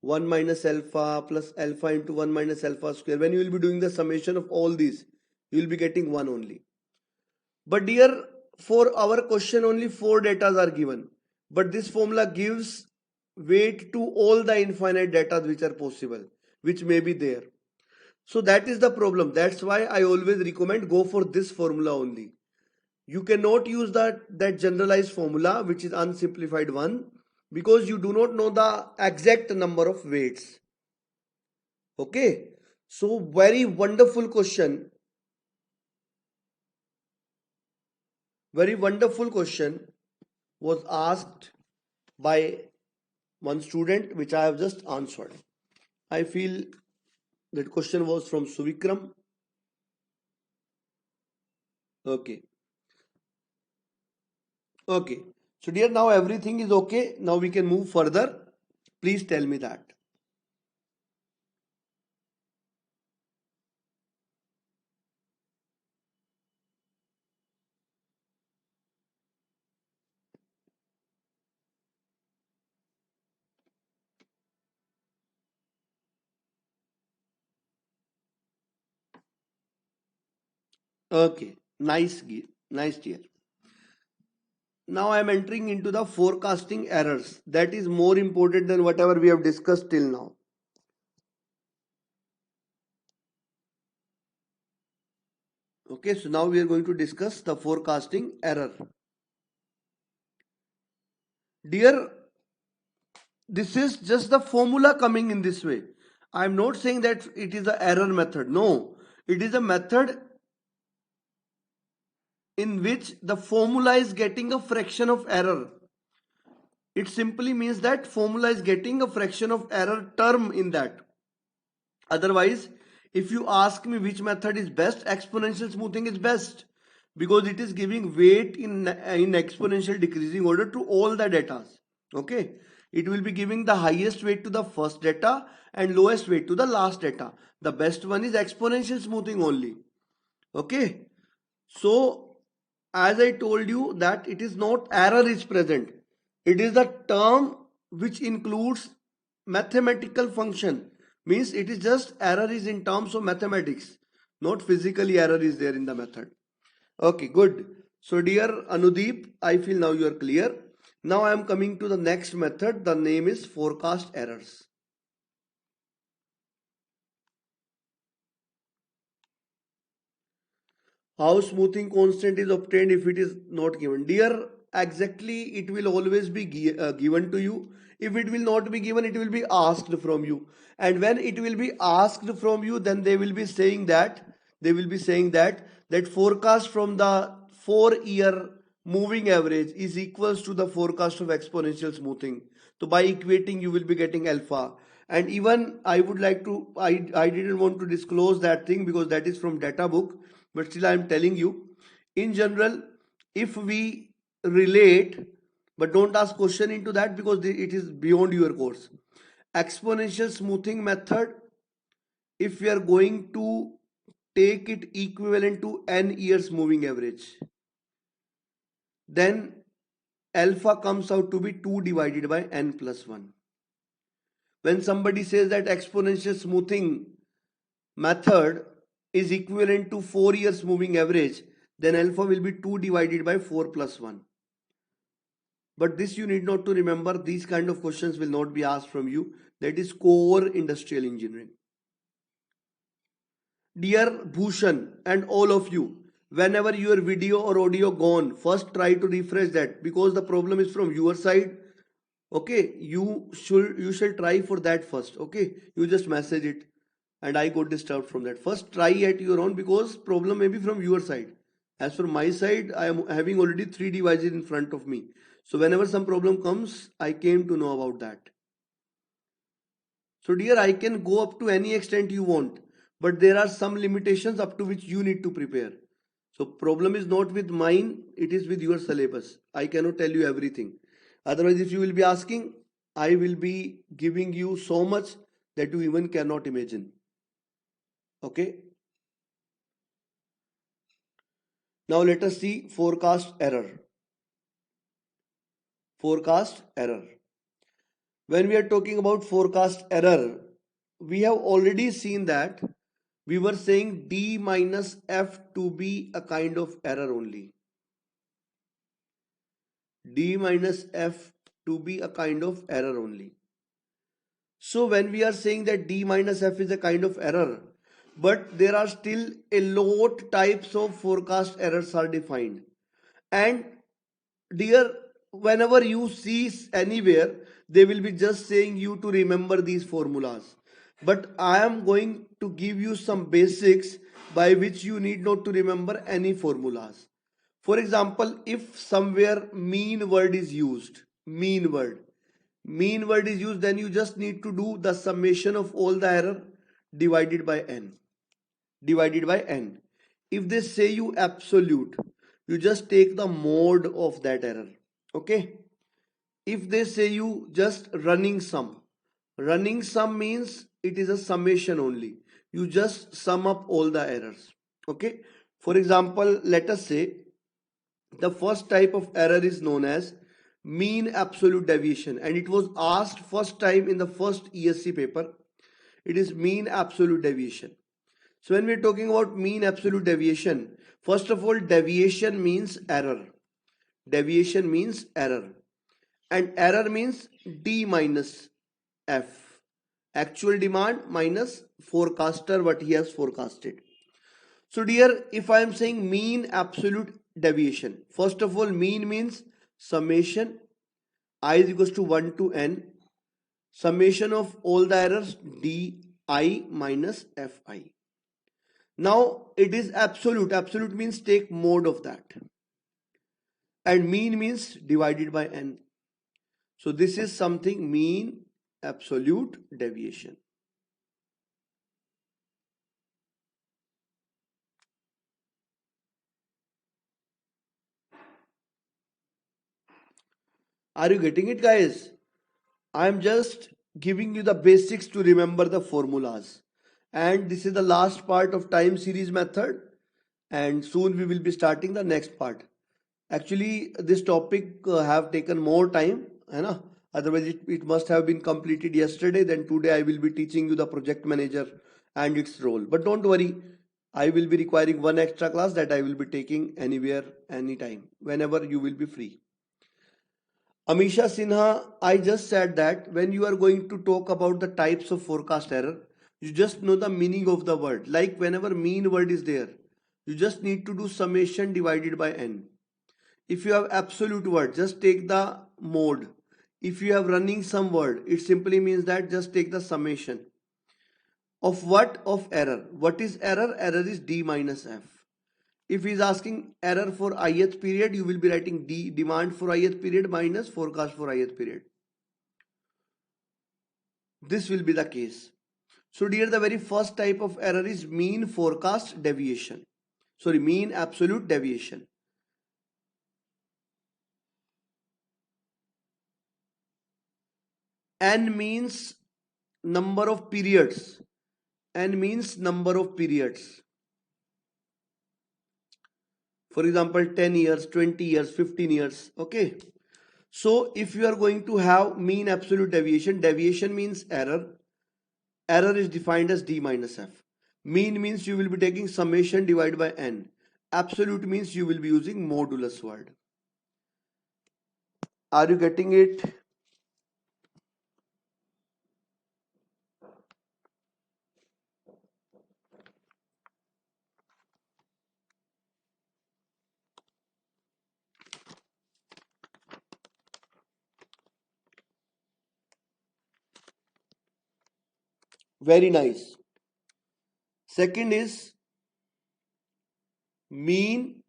1 minus alpha plus alpha into 1 minus alpha square. When you will be doing the summation of all these, you will be getting 1 only. But dear, for our question only 4 datas are given. But this formula gives weight to all the infinite data which are possible, which may be there. So that is the problem. That's why I always recommend go for this formula only. You cannot use that generalized formula which is unsimplified one, because you do not know the exact number of weights. Okay. So very wonderful question. Very wonderful question was asked by one student which I have just answered. I feel that question was from Suvikram. Okay. Okay. So dear, now everything is okay. Now we can move further. Please tell me that. Okay. Nice, nice dear. Now I am entering into the forecasting errors. That is more important than whatever we have discussed till now. Okay, so now we are going to discuss the forecasting error. Dear, this is just the formula coming in this way. I am not saying that it is a error method. No, it is a method in which the formula is getting a fraction of error. It simply means that formula is getting a fraction of error term in that. Otherwise, if you ask me which method is best, exponential smoothing is best, because it is giving weight in exponential decreasing order to all the data. Okay, it will be giving the highest weight to the first data and lowest weight to the last data. The best one is exponential smoothing only. Okay, so as I told you that it is not error is present, it is the term which includes mathematical function, means it is just error is in terms of mathematics, not physically error is there in the method. Okay, good. So dear Anudeep, I feel now you are clear. Now I am coming to the next method. The name is forecast errors. How smoothing constant is obtained if it is not given? Dear, exactly it will always be given to you. If it will not be given, it will be asked from you. And when it will be asked from you, then they will be saying that forecast from the 4-year moving average is equals to the forecast of exponential smoothing. So by equating, you will be getting alpha. And even I would like to, I didn't want to disclose that thing because that is from data book, but still I am telling you, in general, if we relate, but don't ask question into that because it is beyond your course. Exponential smoothing method, if we are going to take it equivalent to n years moving average, then alpha comes out to be 2 divided by n plus 1. When somebody says that exponential smoothing method is equivalent to 4 years moving average, then alpha will be 2 divided by 4 plus 1. But this you need not to remember. These kind of questions will not be asked from you. That is core industrial engineering. Dear Bhushan and all of you, whenever your video or audio gone, first try to refresh that, because the problem is from your side. Okay, you should try for that first. Okay, you just message it and I got disturbed from that. First try at your own, because problem may be from your side. As for my side, I am having already 3 devices in front of me. So whenever some problem comes, I came to know about that. So dear, I can go up to any extent you want, but there are some limitations up to which you need to prepare. So problem is not with mine, it is with your syllabus. I cannot tell you everything. Otherwise, if you will be asking, I will be giving you so much that you even cannot imagine. Okay. Now let us see forecast error. Forecast error. When we are talking about forecast error, we have already seen that we were saying D minus F to be a kind of error only. D minus F to be a kind of error only. So when we are saying that D minus F is a kind of error, but there are still a lot types of forecast errors are defined. And dear, whenever you see anywhere, they will be just saying you to remember these formulas. But I am going to give you some basics by which you need not to remember any formulas. For example, if somewhere mean word is used, mean word is used, then you just need to do the summation of all the error divided by n. Divided by n. If they say you absolute, you just take the mode of that error. Okay. If they say you just running sum means it is a summation only. You just sum up all the errors. Okay. For example, let us say the first type of error is known as mean absolute deviation, and it was asked first time in the first ESC paper. It is mean absolute deviation. So when we are talking about mean absolute deviation, first of all, deviation means error. Deviation means error. And error means D minus F. Actual demand minus forecaster, what he has forecasted. So dear, if I am saying mean absolute deviation, first of all, mean means summation I is equals to 1 to n, summation of all the errors di minus fi. Now it is absolute. Absolute means take mode of that. And mean means divided by n. So this is something mean absolute deviation. Are you getting it, guys? I am just giving you the basics to remember the formulas. And this is the last part of time series method. And soon we will be starting the next part. Actually, this topic have taken more time, है ना? Otherwise it must have been completed yesterday. Then today I will be teaching you the project manager and its role. But don't worry, I will be requiring one extra class that I will be taking anywhere, anytime, whenever you will be free. Amisha Sinha, I just said that when you are going to talk about the types of forecast error, you just know the meaning of the word. Like whenever mean word is there, you just need to do summation divided by n. If you have absolute word, just take the mode. If you have running sum word, it simply means that just take the summation. Of what? Of error. What is error? Error is D minus F. If he is asking error for ith period, you will be writing D, demand for ith period, minus forecast for ith period. This will be the case. So dear, the very first type of error is mean forecast deviation. Sorry, mean absolute deviation. N means number of periods. N means number of periods. For example, 10 years, 20 years, 15 years. Okay. So if you are going to have mean absolute deviation, deviation means error. Error is defined as d minus f. Mean means you will be taking summation divided by n. Absolute means you will be using modulus word. Are you getting it? Very nice. Second is mean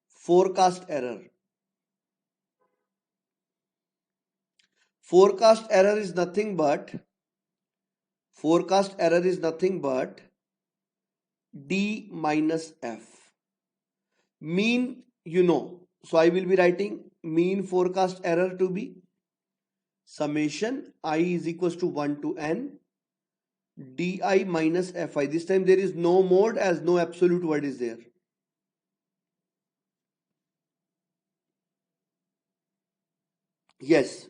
forecast error. Forecast error is nothing but d minus f. Mean you know. So I will be writing mean forecast error to be summation I is equals to 1 to n di minus fi. This time there is no mode as no absolute word is there. Yes.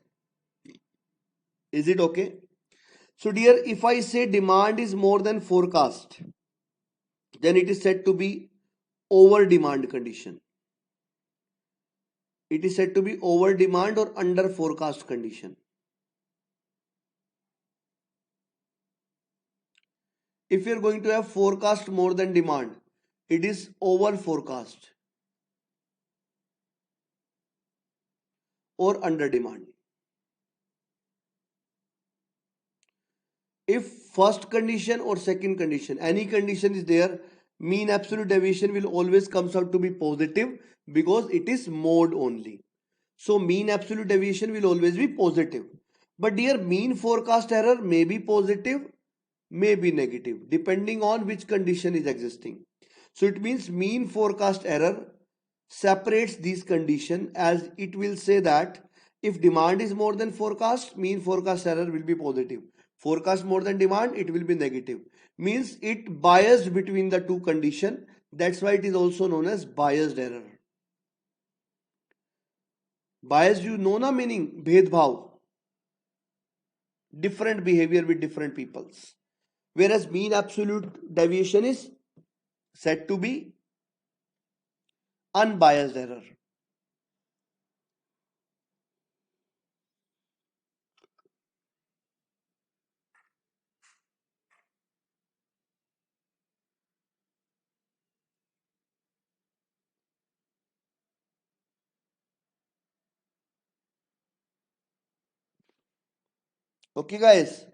Is it okay? So dear, if I say demand is more than forecast, then it is said to be over demand condition. It is said to be over demand or under forecast condition. If you are going to have forecast more than demand, it is over forecast or under demand. If first condition or second condition, any condition is there, mean absolute deviation will always comes out to be positive because it is mode only. So mean absolute deviation will always be positive. But dear, mean forecast error may be positive, may be negative, depending on which condition is existing. So it means mean forecast error separates these condition, as it will say that if demand is more than forecast, mean forecast error will be positive. Forecast more than demand, it will be negative. Means it biased between the two condition. That's why it is also known as biased error. Biased, you know na meaning, bhedbhav, different behavior with different peoples. Whereas mean absolute deviation is said to be unbiased error. Okay, guys.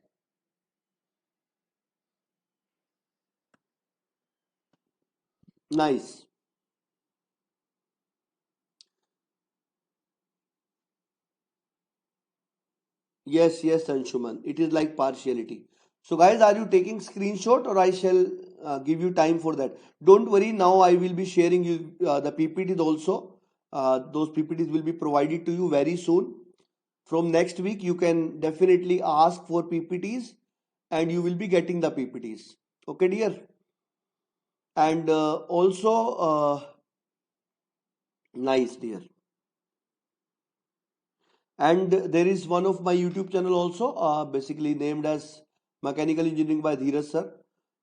Nice. Yes, Anshuman. It is like partiality. So, guys, are you taking screenshot or I shall give you time for that? Don't worry. Now I will be sharing you the PPTs also. Those PPTs will be provided to you very soon. From next week, you can definitely ask for PPTs and you will be getting the PPTs. Okay, dear. And nice, dear. And there is one of my YouTube channel also, basically named as Mechanical Engineering by Dheeraj sir.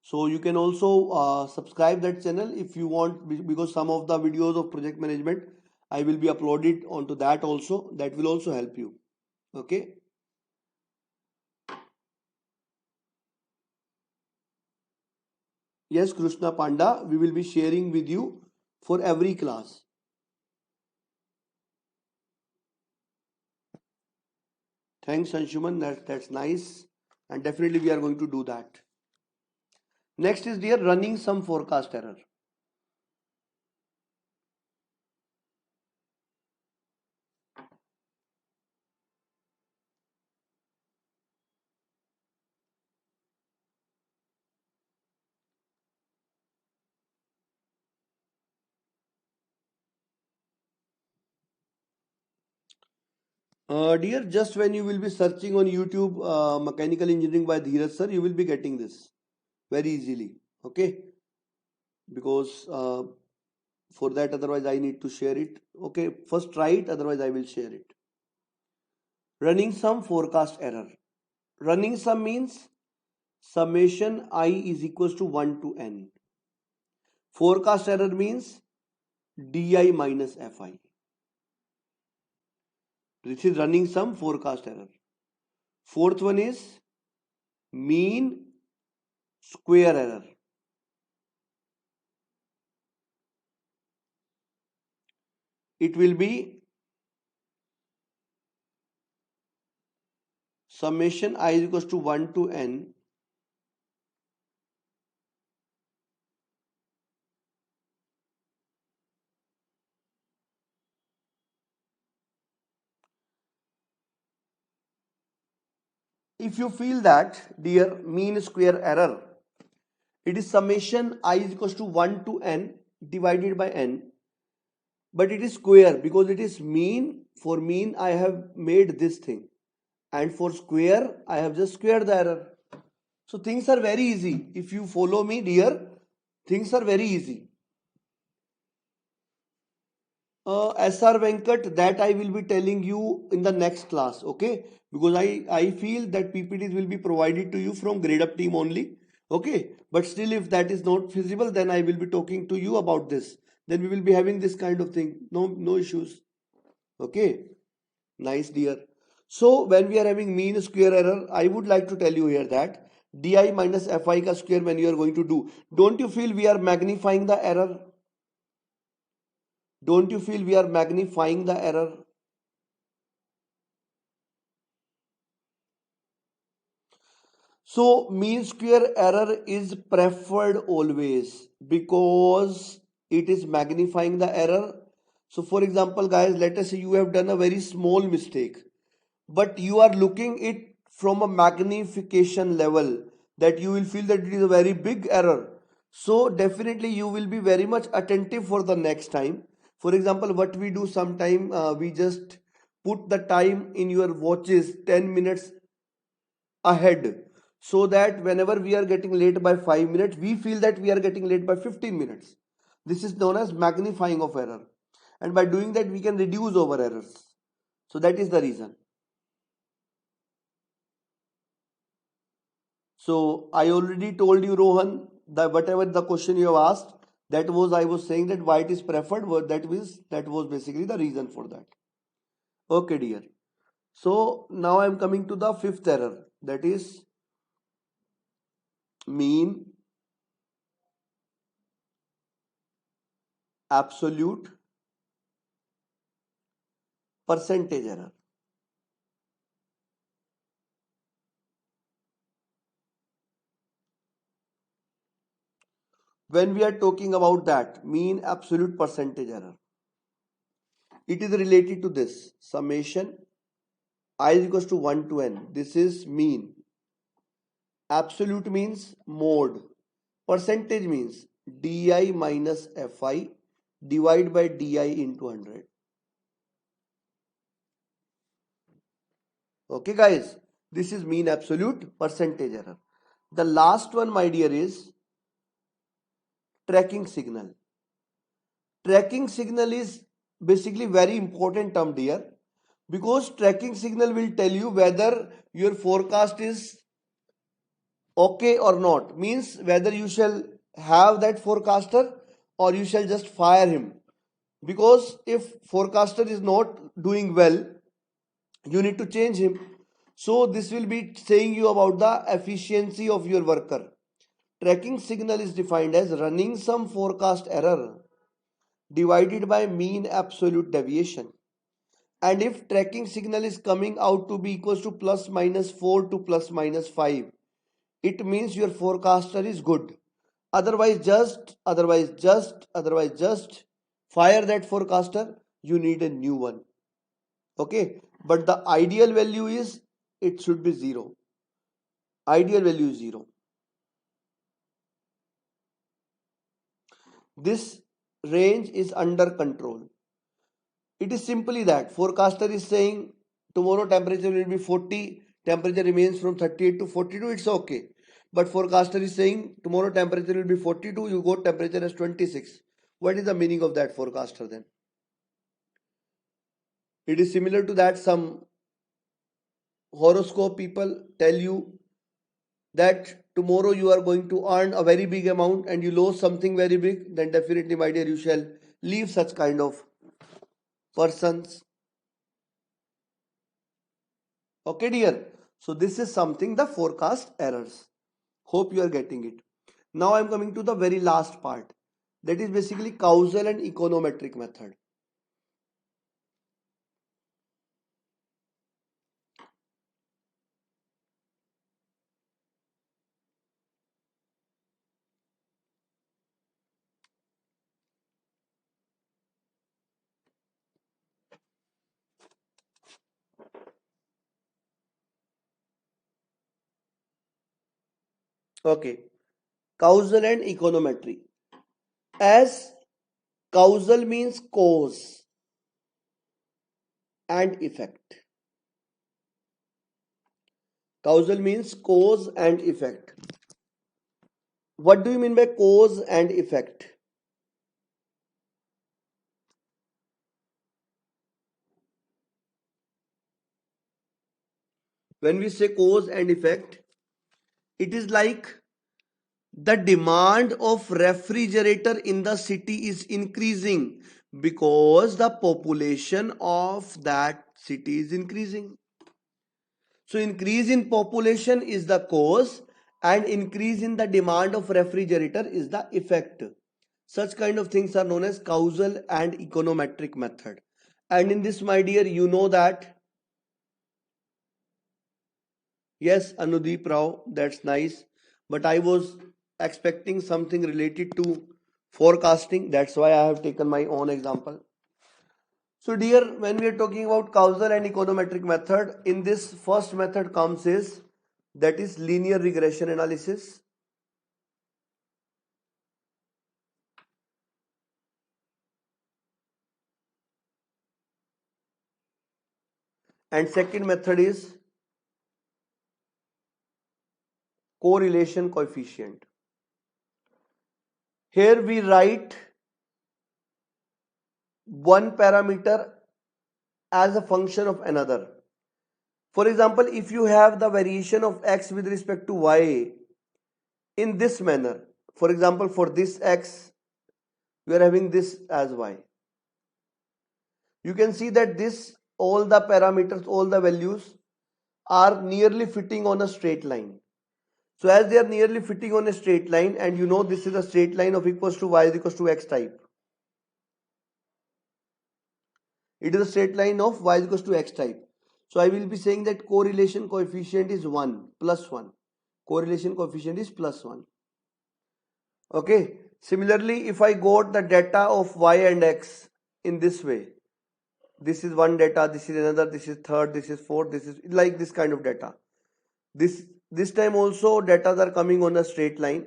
So you can also subscribe that channel if you want, because some of the videos of project management I will be uploaded onto that also. That will also help you. Okay. Yes, Krishna Panda, we will be sharing with you for every class. Thanks, Anshuman. That's nice. And definitely we are going to do that. Next is dear running some forecast error. Dear, just when you will be searching on YouTube mechanical engineering by Dheeraj sir, you will be getting this very easily. Okay, because for that, otherwise I need to share it. Okay, first try it, otherwise I will share it. Running sum forecast error. Running sum means summation I is equals to 1 to n. Forecast error means di minus fi. This is running sum forecast error. Fourth one is mean square error. It will be summation I is equals to 1 to n if you feel that, dear, mean square error, it is summation I is equals to 1 to n divided by n, but it is square because it is mean. For mean I have made this thing, and for square I have just squared the error. So things are very easy. If you follow me, dear, things are very easy. SR Venkat, that I will be telling you in the next class, okay? Because I feel that PPTs will be provided to you from grade up team only, okay? But still, if that is not feasible, then I will be talking to you about this. Then we will be having this kind of thing. No issues, okay? Nice, dear. So when we are having mean square error, I would like to tell you here that di minus fi ka square when you are going to do, don't you feel we are magnifying the error? Don't you feel we are magnifying the error? So mean square error is preferred always because it is magnifying the error. So for example, guys, let us say you have done a very small mistake, but you are looking it from a magnification level that you will feel that it is a very big error. So definitely you will be very much attentive for the next time. For example, what we do sometime, we just put the time in your watches 10 minutes ahead, so that whenever we are getting late by 5 minutes, we feel that we are getting late by 15 minutes. This is known as magnifying of error, and by doing that we can reduce our errors. So that is the reason. So I already told you, Rohan, that whatever the question you have asked, that was, I was saying that why it is preferred, that means that was basically the reason for that. Okay, dear. So now I am coming to the fifth error, that is mean absolute percentage error. When we are talking about that mean absolute percentage error, it is related to this summation I is equals to 1 to n. This is mean. Absolute means mode. Percentage means di minus fi divide by di into 100. Okay, guys, this is mean absolute percentage error. The last one, my dear, is tracking signal. Tracking signal is basically very important term, dear, because tracking signal will tell you whether your forecast is okay or not, means whether you shall have that forecaster or you shall just fire him. Because if forecaster is not doing well, you need to change him. So this will be saying you about the efficiency of your worker. Tracking signal is defined as running some forecast error divided by mean absolute deviation. And if tracking signal is coming out to be equals to plus minus 4 to plus minus 5, it means your forecaster is good. Otherwise just fire that forecaster. You need a new one. Okay, but the ideal value is, it should be 0. Ideal value is 0. This range is under control. It is simply that forecaster is saying tomorrow temperature will be 40, temperature remains from 38 to 42, it's okay. But forecaster is saying tomorrow temperature will be 42, you got temperature as 26. What is the meaning of that forecaster then? It is similar to that some horoscope people tell you that tomorrow you are going to earn a very big amount and you lose something very big, then definitely, my dear, you shall leave such kind of persons. Okay, dear. So this is something the forecast errors. Hope you are getting it. Now I am coming to the very last part. That is basically causal and econometric method. Okay. Causal and econometry. As causal means cause and effect. Causal means cause and effect. What do you mean by cause and effect? When we say cause and effect, it is like the demand of refrigerator in the city is increasing because the population of that city is increasing. So increase in population is the cause and increase in the demand of refrigerator is the effect. Such kind of things are known as causal and econometric method. And in this, my dear, you know that, yes, Anudeep Rao, that's nice. But I was expecting something related to forecasting. That's why I have taken my own example. So, dear, when we are talking about causal and econometric method, in this first method comes is that is linear regression analysis. And second method is correlation coefficient. Here we write one parameter as a function of another. For example, if you have the variation of x with respect to y in this manner, for example, for this x, we are having this as y. You can see that this, all the parameters, all the values are nearly fitting on a straight line. So as they are nearly fitting on a straight line, and you know this is a straight line of equals to y is equals to x type. It is a straight line of y is equals to x type. So I will be saying that correlation coefficient is 1 plus 1. Correlation coefficient is plus 1. Okay. Similarly, if I got the data of y and x in this way, this is one data, this is another, this is third, this is fourth, this is like this kind of data. This time also data are coming on a straight line,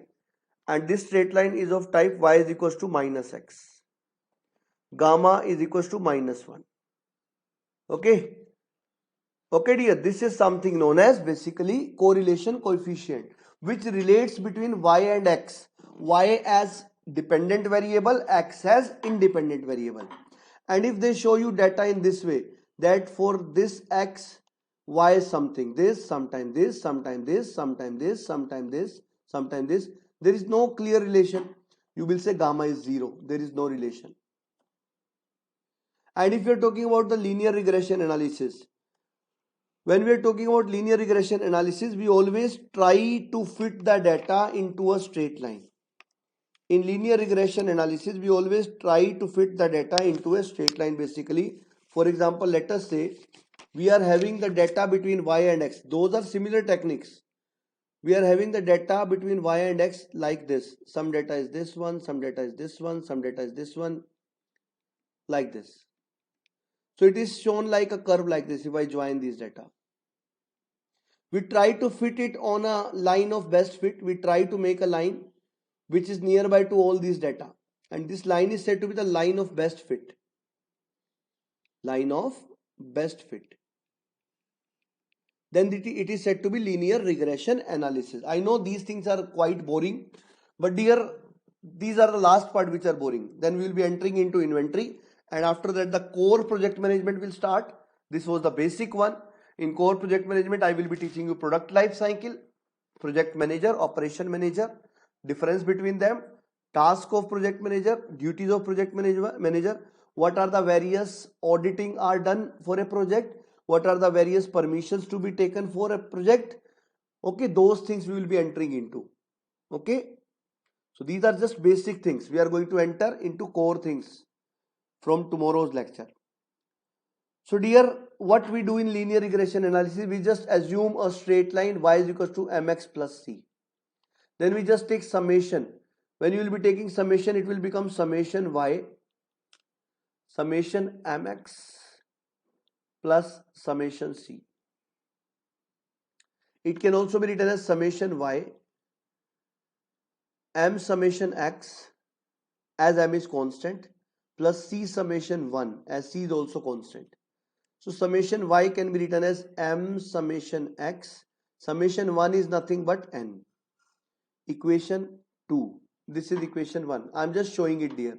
and this straight line is of type y is equals to minus x. Gamma is equals to minus 1. Okay. Okay, dear, this is something known as basically correlation coefficient, which relates between y and x. Y as dependent variable, x as independent variable. And if they show you data in this way, that for this x, y is something, this, sometime this, sometime this, sometime this, sometime this, sometime this, there is no clear relation. You will say gamma is 0. There is no relation. And if you are talking about the linear regression analysis, when we are talking about linear regression analysis, we always try to fit the data into a straight line. In linear regression analysis, we always try to fit the data into a straight line basically. For example, let us say we are having the data between y and x. Those are similar techniques. We are having the data between y and x like this. Some data is this one, some data is this one, some data is this one, like this. So it is shown like a curve like this if I join these data. We try to fit it on a line of best fit. We try to make a line which is nearby to all these data, and this line is said to be the line of best fit. Line of best fit. then it is said to be linear regression analysis. I know these things are quite boring, but dear, these are the last part which are boring. Then we will be entering into inventory, and after that the core project management will start. This was the basic one. In core project management, I will be teaching you product life cycle, project manager, operation manager, difference between them, task of project manager, duties of project manager, what are the various auditing are done for a project, what are the various permissions to be taken for a project. Okay, those things we will be entering into. Okay, so these are just basic things. We are going to enter into core things from tomorrow's lecture. So dear, what we do in linear regression analysis, we just assume a straight line y is equal to mx plus c. Then we just take summation. When you will be taking summation, it will become summation y, summation mx plus summation c. It can also be written as summation y, m summation x as m is constant, plus c summation 1 as c is also constant. So summation y can be written as m summation x. Summation 1 is nothing but n. Equation 2. This is equation 1. I am just showing it here.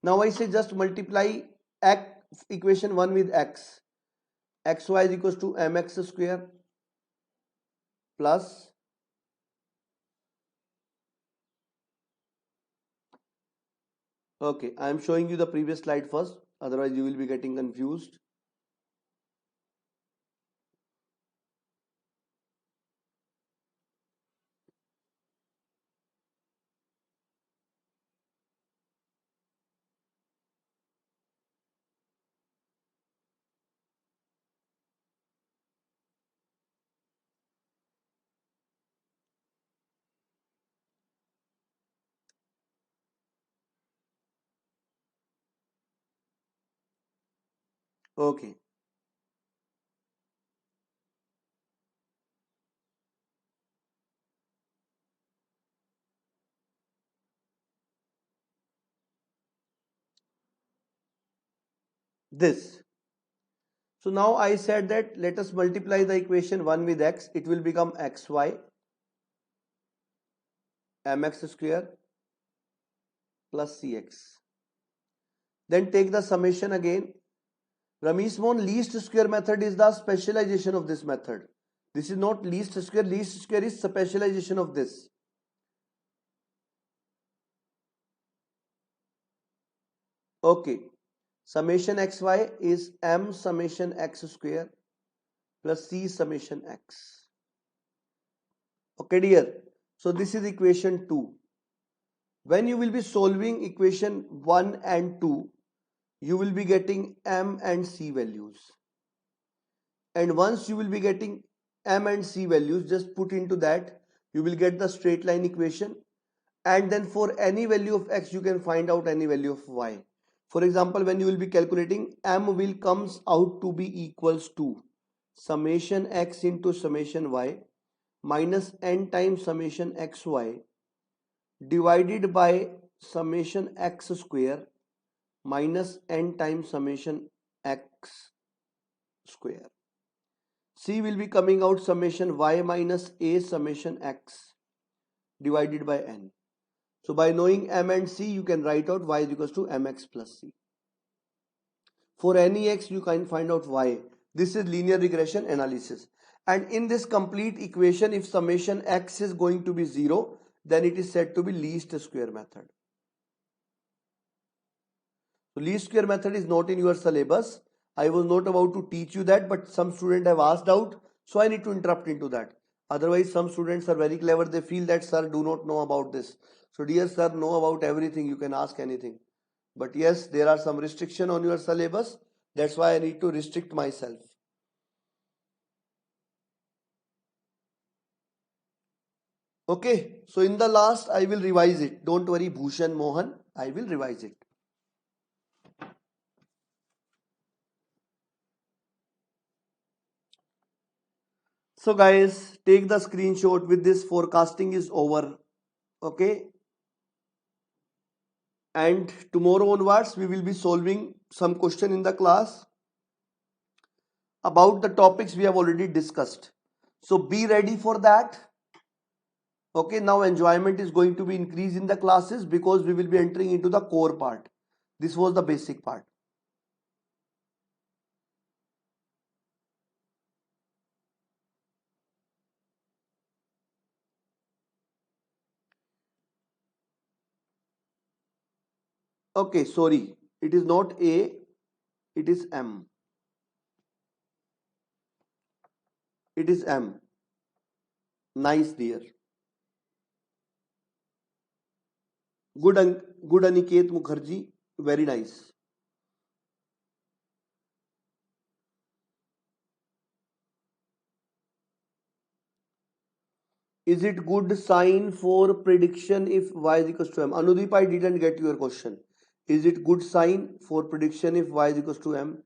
Now I say just multiply equation 1 with x. Xy is equals to mx square plus okay, I am showing you the previous slide first, otherwise you will be getting confused. Okay. This. So now I said that let us multiply the equation 1 with x. It will become xy mx square plus cx. Then take the summation again. Ramesh Mohan, least square method is the specialization of this method. This is not least square. Least square is specialization of this. Okay. Summation xy is m summation x square plus c summation x. Okay dear. So this is equation 2. When you will be solving equation 1 and 2, you will be getting m and c values. And once you will be getting m and c values, just put into that, you will get the straight line equation. And then for any value of x, you can find out any value of y. For example, when you will be calculating, m will comes out to be equals to summation x into summation y minus n times summation xy divided by summation x square minus n times summation x square. C will be coming out summation y minus a summation x divided by n. So by knowing m and c, you can write out y is equals to mx plus c. For any x, you can find out y. This is linear regression analysis. And in this complete equation, if summation x is going to be 0, then it is said to be least square method. So least square method is not in your syllabus. I was not about to teach you that, but some students have asked out, so I need to interrupt into that. Otherwise, some students are very clever. They feel that, sir, do not know about this. So dear sir, know about everything. You can ask anything. But yes, there are some restriction on your syllabus. That's why I need to restrict myself. Okay, so in the last, I will revise it. Don't worry, Bhushan Mohan, I will revise it. So guys, take the screenshot. With this, forecasting is over. Okay, and tomorrow onwards we will be solving some question in the class about the topics we have already discussed. So be ready for that. Okay, now enjoyment is going to be increased in the classes because we will be entering into the core part. This was the basic part. Okay, sorry, it is not A, it is M. It is M. Nice, dear. Good, good Aniket Mukherjee. Very nice. Is it good sign for prediction if y is equals to m? Anudeep, I didn't get your question. Is it good sign for prediction if y is equals to m?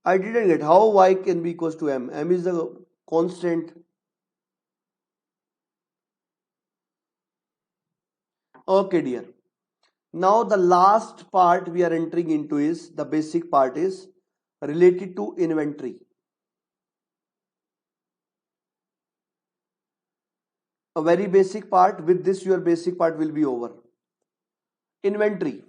I didn't get how y can be equals to m. M is the constant. Okay, dear. Now the last part we are entering into is the basic part is related to inventory. A very basic part. With this, your basic part will be over. Inventory.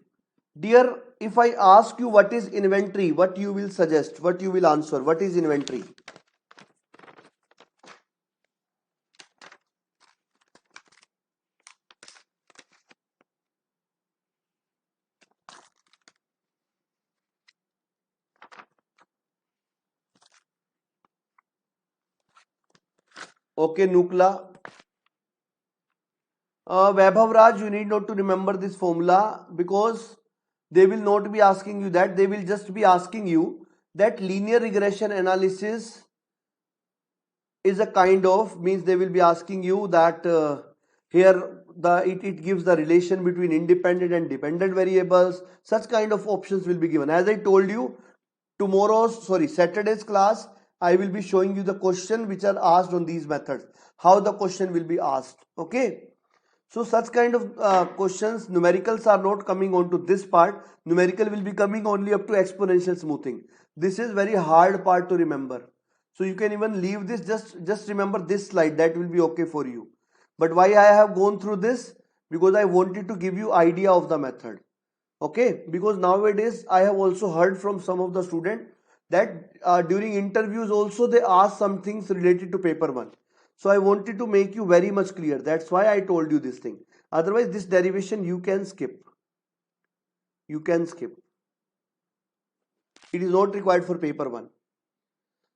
Dear, if I ask you what is inventory, what you will suggest, what you will answer, what is inventory? Okay, Nukla. Vaibhav Raj, you need not to remember this formula because they will not be asking you that. They will just be asking you that linear regression analysis is a kind of, means they will be asking you that here it gives the relation between independent and dependent variables. Such kind of options will be given. As I told you, Saturday's class, I will be showing you the question which are asked on these methods, how the question will be asked. Okay. So such kind of questions, numericals are not coming on to this part. Numerical will be coming only up to exponential smoothing. This is very hard part to remember. So you can even leave this, just remember this slide, that will be okay for you. But why I have gone through this? Because I wanted to give you idea of the method. Okay, because nowadays I have also heard from some of the students that during interviews also they ask some things related to paper one. So I wanted to make you very much clear. That's why I told you this thing. Otherwise, this derivation you can skip. You can skip. It is not required for paper one.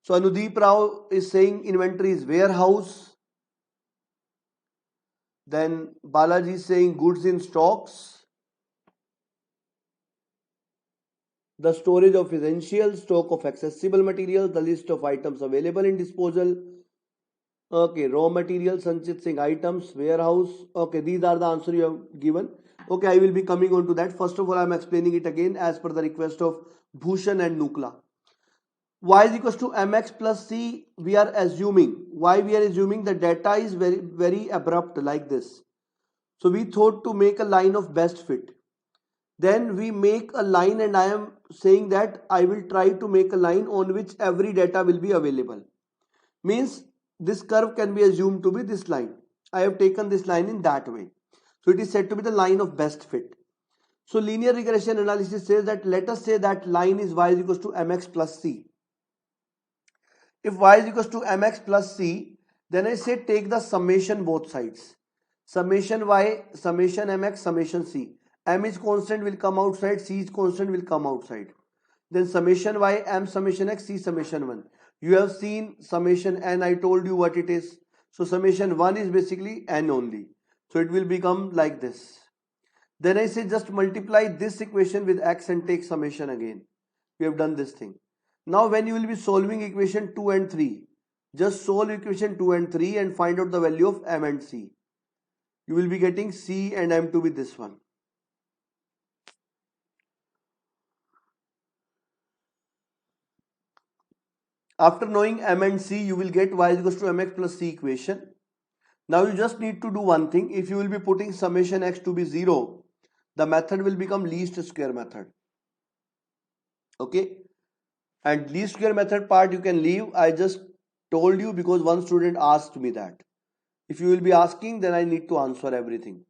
So Anudeep Rao is saying inventory is warehouse. Then Balaji is saying goods in stocks. The storage of essentials, stock of accessible materials, the list of items available in disposal. Okay, raw materials, Sanchit Singh, items, warehouse. Okay, these are the answer you have given. Okay, I will be coming on to that. First of all, I am explaining it again as per the request of Bhushan and Nukla. Y is equals to mx plus c. We are assuming. Why we are assuming the data is very abrupt like this. So we thought to make a line of best fit. Then we make a line, and I am saying that I will try to make a line on which every data will be available. Means this curve can be assumed to be this line. I have taken this line in that way. So it is said to be the line of best fit. So linear regression analysis says that let us say that line is y is equals to mx plus c. If y is equals to mx plus c, then I say take the summation both sides. Summation y, summation mx, summation c. M is constant will come outside, c is constant will come outside. Then summation y, m summation x, c summation 1. You have seen summation n, I told you what it is. So summation 1 is basically n only. So it will become like this. Then I say just multiply this equation with x and take summation again. We have done this thing. Now when you will be solving equation 2 and 3, just solve equation 2 and 3 and find out the value of m and c. You will be getting c and m to be this one. After knowing m and c, you will get y is equals to mx plus c equation. Now you just need to do one thing. If you will be putting summation x to be 0, the method will become least square method. Okay. And least square method part you can leave. I just told you because one student asked me that. If you will be asking, then I need to answer everything.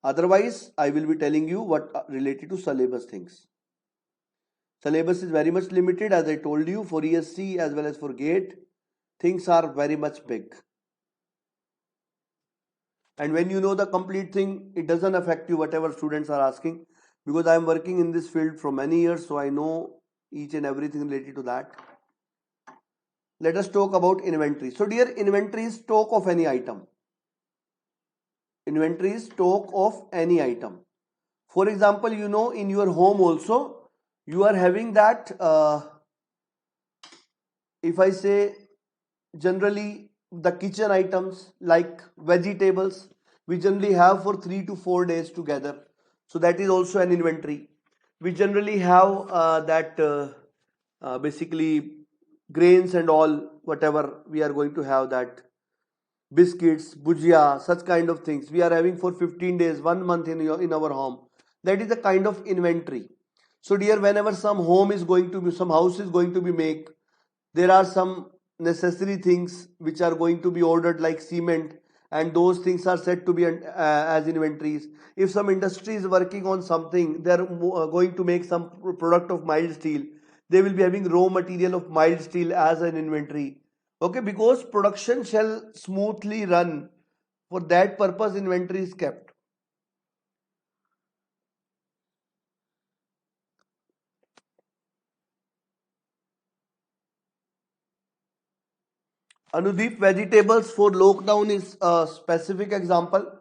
Otherwise, I will be telling you what related to syllabus things. Syllabus is very much limited, as I told you, for ESC as well as for GATE. Things are very much big. And when you know the complete thing, it doesn't affect you whatever students are asking, because I am working in this field for many years, so I know each and everything related to that. Let us talk about inventory. So dear, inventory is stock of any item. Inventory is stock of any item. For example, you know, in your home also you are having that, if I say generally the kitchen items like vegetables, we generally have for 3 to 4 days together, so that is also an inventory. We generally have basically grains and all, whatever we are going to have, that biscuits, bhujia, such kind of things we are having for 15 days, 1 month in our home. That is a kind of inventory. So dear, whenever some home is going to be, some house is going to be made, there are some necessary things which are going to be ordered like cement, and those things are said to be as inventories. If some industry is working on something, they are going to make some product of mild steel, they will be having raw material of mild steel as an inventory. Okay, because production shall smoothly run, for that purpose inventory is kept. Anudeep, vegetables for lockdown is a specific example.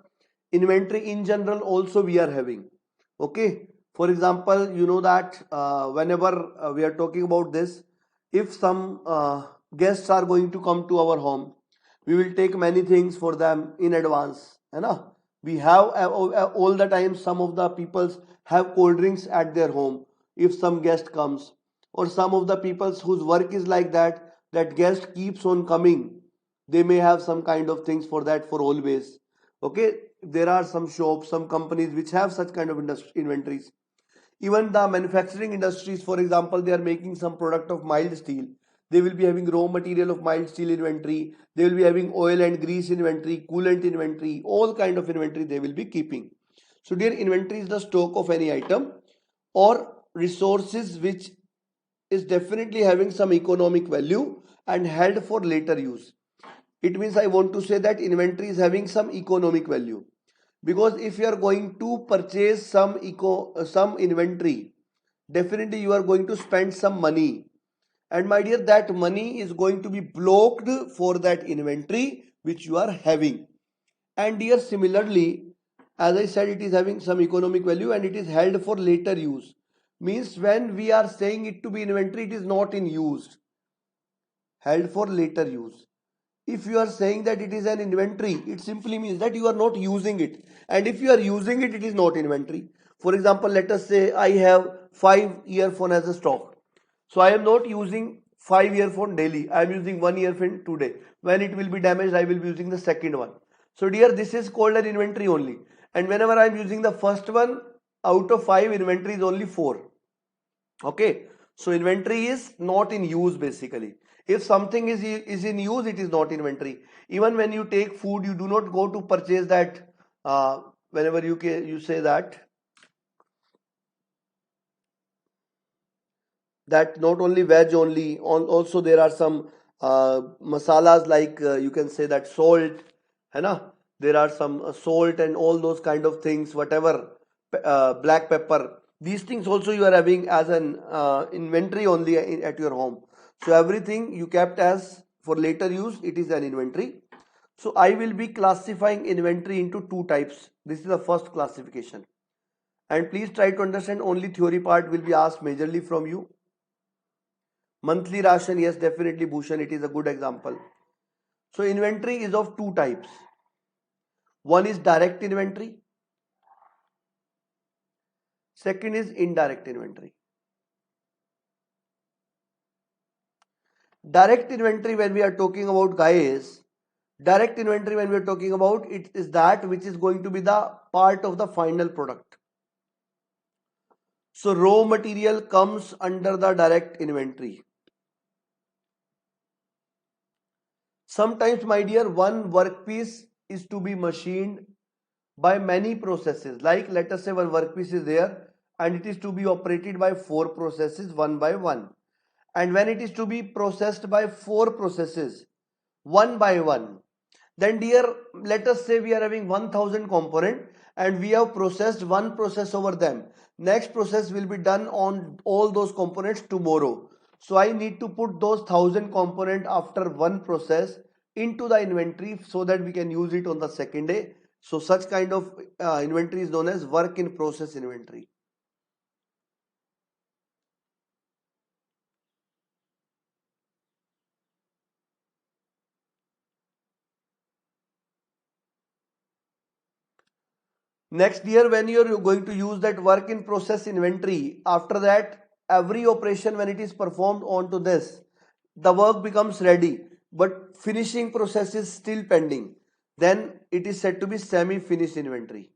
Inventory in general also we are having. Okay. For example, you know that whenever we are talking about this, if some guests are going to come to our home, we will take many things for them in advance. You know, we have all the time some of the peoples have cold drinks at their home if some guest comes, or some of the peoples whose work is like that, that guest keeps on coming, they may have some kind of things for that for always. Okay, there are some shops, some companies which have such kind of inventories. Even the manufacturing industries, for example, they are making some product of mild steel, they will be having raw material of mild steel inventory, they will be having oil and grease inventory, coolant inventory, all kind of inventory they will be keeping. So dear, inventory is the stock of any item or resources which is definitely having some economic value and held for later use. It means I want to say that inventory is having some economic value, because if you are going to purchase some inventory, definitely you are going to spend some money, and my dear, that money is going to be blocked for that inventory which you are having. And dear, similarly, as I said, it is having some economic value and it is held for later use. Means when we are saying it to be inventory, it is not in use, held for later use. If you are saying that it is an inventory, it simply means that you are not using it. And if you are using it, it is not inventory. For example, let us say I have 5 earphone as a stock. So I am not using 5 earphone daily. I am using 1 earphone today. When it will be damaged, I will be using the second one. So dear, this is called an inventory only. And whenever I am using the first one, out of 5, inventory is only 4. Okay, so inventory is not in use basically. If something is in use, it is not inventory. Even when you take food, you do not go to purchase that, whenever you say that not only veg only, also there are some masalas like, you can say that salt, है ना, there are some salt and all those kind of things, whatever, black pepper, these things also you are having as an inventory only at your home. So everything you kept as for later use, it is an inventory. So I will be classifying inventory into two types. This is the first classification, and please try to understand, only theory part will be asked majorly from you. Monthly ration, yes, definitely Bhushan, it is a good example. So inventory is of two types. One is direct inventory, second is indirect inventory. Direct inventory, when we are talking about, guys, direct inventory when we are talking about, it is that which is going to be the part of the final product. So raw material comes under the direct inventory. Sometimes, my dear, one workpiece is to be machined by many processes. Like let us say one workpiece is there and it is to be operated by four processes one by one. And when it is to be processed by four processes one by one, then dear, let us say we are having 1000 component and we have processed one process over them. Next process will be done on all those components tomorrow. So I need to put those 1000 component after one process into the inventory so that we can use it on the second day. So such kind of inventory is known as work in process inventory. Next year, when you're going to use that work in process inventory, after that, every operation when it is performed onto this, the work becomes ready, but finishing process is still pending. Then it is said to be semi-finished inventory.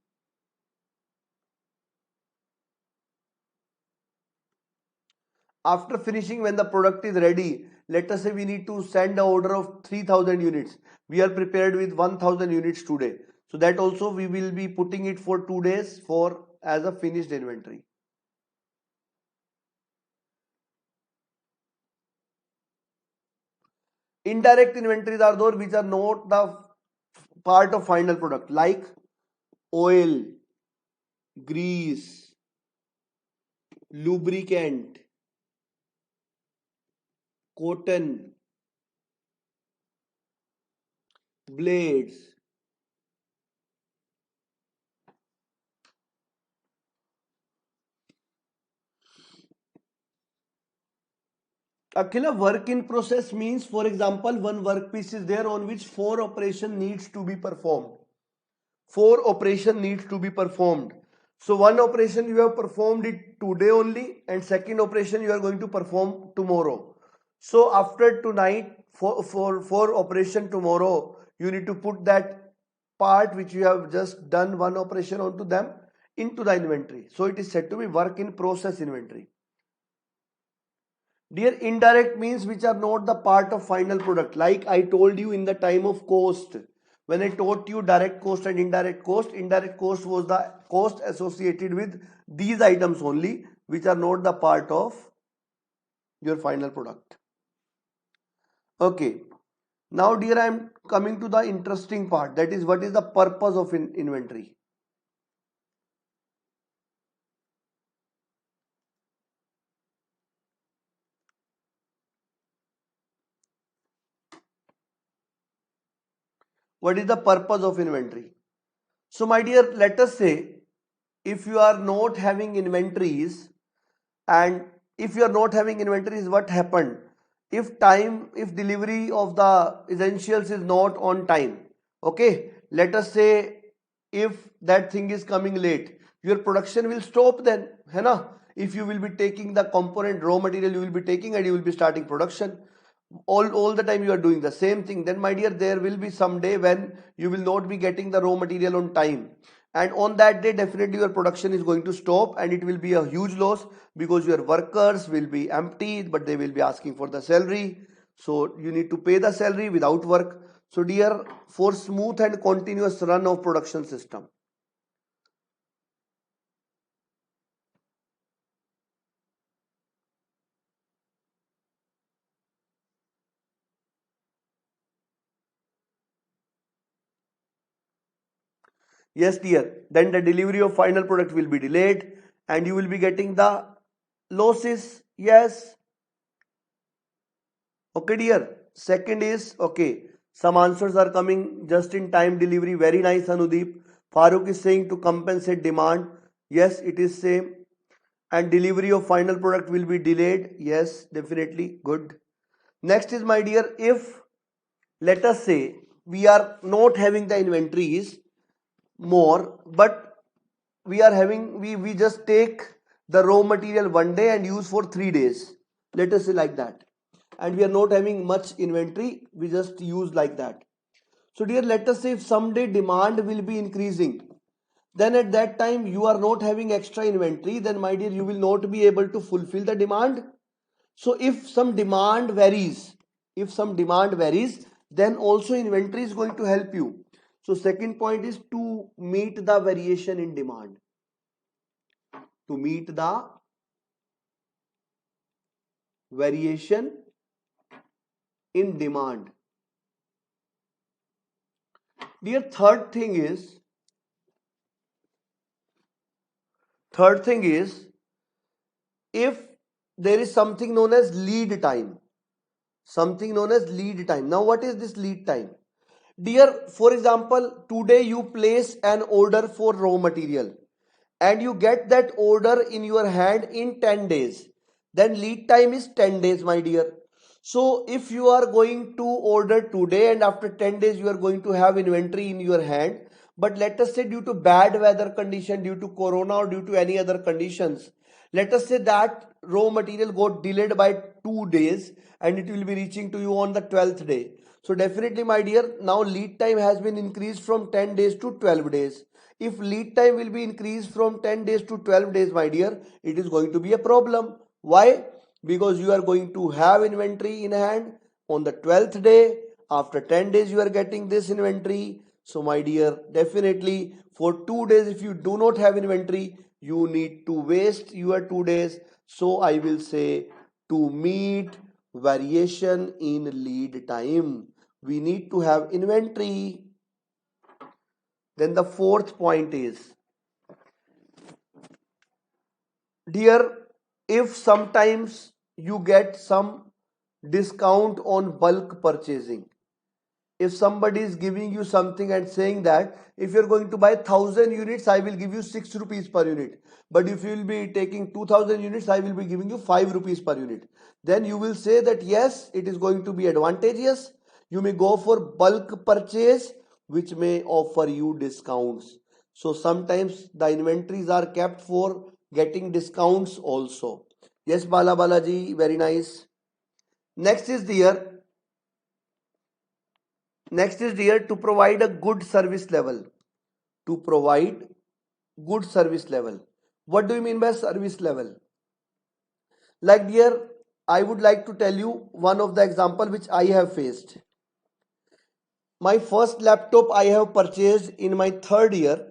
After finishing, when the product is ready, let us say we need to send an order of 3000 units. We are prepared with 1000 units today. So that also we will be putting it for 2 days for as a finished inventory. Indirect inventories are those which are not the part of final product, like oil, grease, lubricant, cotton, blades. Akila, work in process means, for example, one workpiece is there on which four operation needs to be performed. Four operation needs to be performed. So one operation you have performed it today only, and second operation you are going to perform tomorrow. So after tonight, for operation tomorrow, you need to put that part which you have just done one operation onto them into the inventory. So it is said to be work in process inventory. Dear, indirect means which are not the part of final product. Like I told you in the time of cost, when I taught you direct cost and indirect cost was the cost associated with these items only, which are not the part of your final product. Okay. Now, dear, I am coming to the interesting part. That is, what is the purpose of inventory? What is the purpose of inventory? So, my dear, let us say if you are not having inventories, and if you are not having inventories, what happened? If delivery of the essentials is not on time, okay, let us say if that thing is coming late, your production will stop then, है ना? If you will be taking the component raw material, you will be taking and you will be starting production. All the time you are doing the same thing, then my dear, there will be some day when you will not be getting the raw material on time, and on that day definitely your production is going to stop and it will be a huge loss, because your workers will be empty but they will be asking for the salary. So you need to pay the salary without work. So dear, for smooth and continuous run of production system, yes dear, then the delivery of final product will be delayed and you will be getting the losses. Yes. Okay, dear. Second is, okay, some answers are coming. Just in time delivery. Very nice, Anudeep. Farooq is saying to compensate demand. Yes, it is same. And delivery of final product will be delayed. Yes, definitely. Good. Next is, my dear, if let us say we are not having the inventories more, but we are having, we just take the raw material one day and use for 3 days. Let us say like that, and we are not having much inventory, we just use like that. So dear, let us say if someday demand will be increasing, then at that time you are not having extra inventory, then my dear, you will not be able to fulfill the demand. So if some demand varies, then also inventory is going to help you. So second point is to meet the variation in demand. To meet the variation in demand. Dear, third thing is if there is something known as lead time. Something known as lead time. Now what is this lead time? Dear, for example, today you place an order for raw material and you get that order in your hand in 10 days. Then lead time is 10 days, my dear. So if you are going to order today and after 10 days you are going to have inventory in your hand, but let us say due to bad weather condition, due to corona or due to any other conditions, let us say that raw material got delayed by 2 days and it will be reaching to you on the 12th day. So definitely, my dear, now lead time has been increased from 10 days to 12 days. If lead time will be increased from 10 days to 12 days, my dear, it is going to be a problem. Why? Because you are going to have inventory in hand on the 12th day. After 10 days, you are getting this inventory. So, my dear, definitely for 2 days, if you do not have inventory, you need to waste your 2 days. So, I will say to meet variation in lead time, we need to have inventory. Then the fourth point is, dear, if sometimes you get some discount on bulk purchasing, if somebody is giving you something and saying that if you're going to buy 1,000 units, I will give you 6 rupees per unit, but if you will be taking 2,000 units, I will be giving you 5 rupees per unit, then you will say that yes, it is going to be advantageous. You may go for bulk purchase which may offer you discounts. So sometimes the inventories are kept for getting discounts also. Yes, Balaji, very nice. Next is there to provide a good service level. To provide good service level. What do you mean by service level? Like dear, I would like to tell you one of the example which I have faced. My first laptop I have purchased in my third year.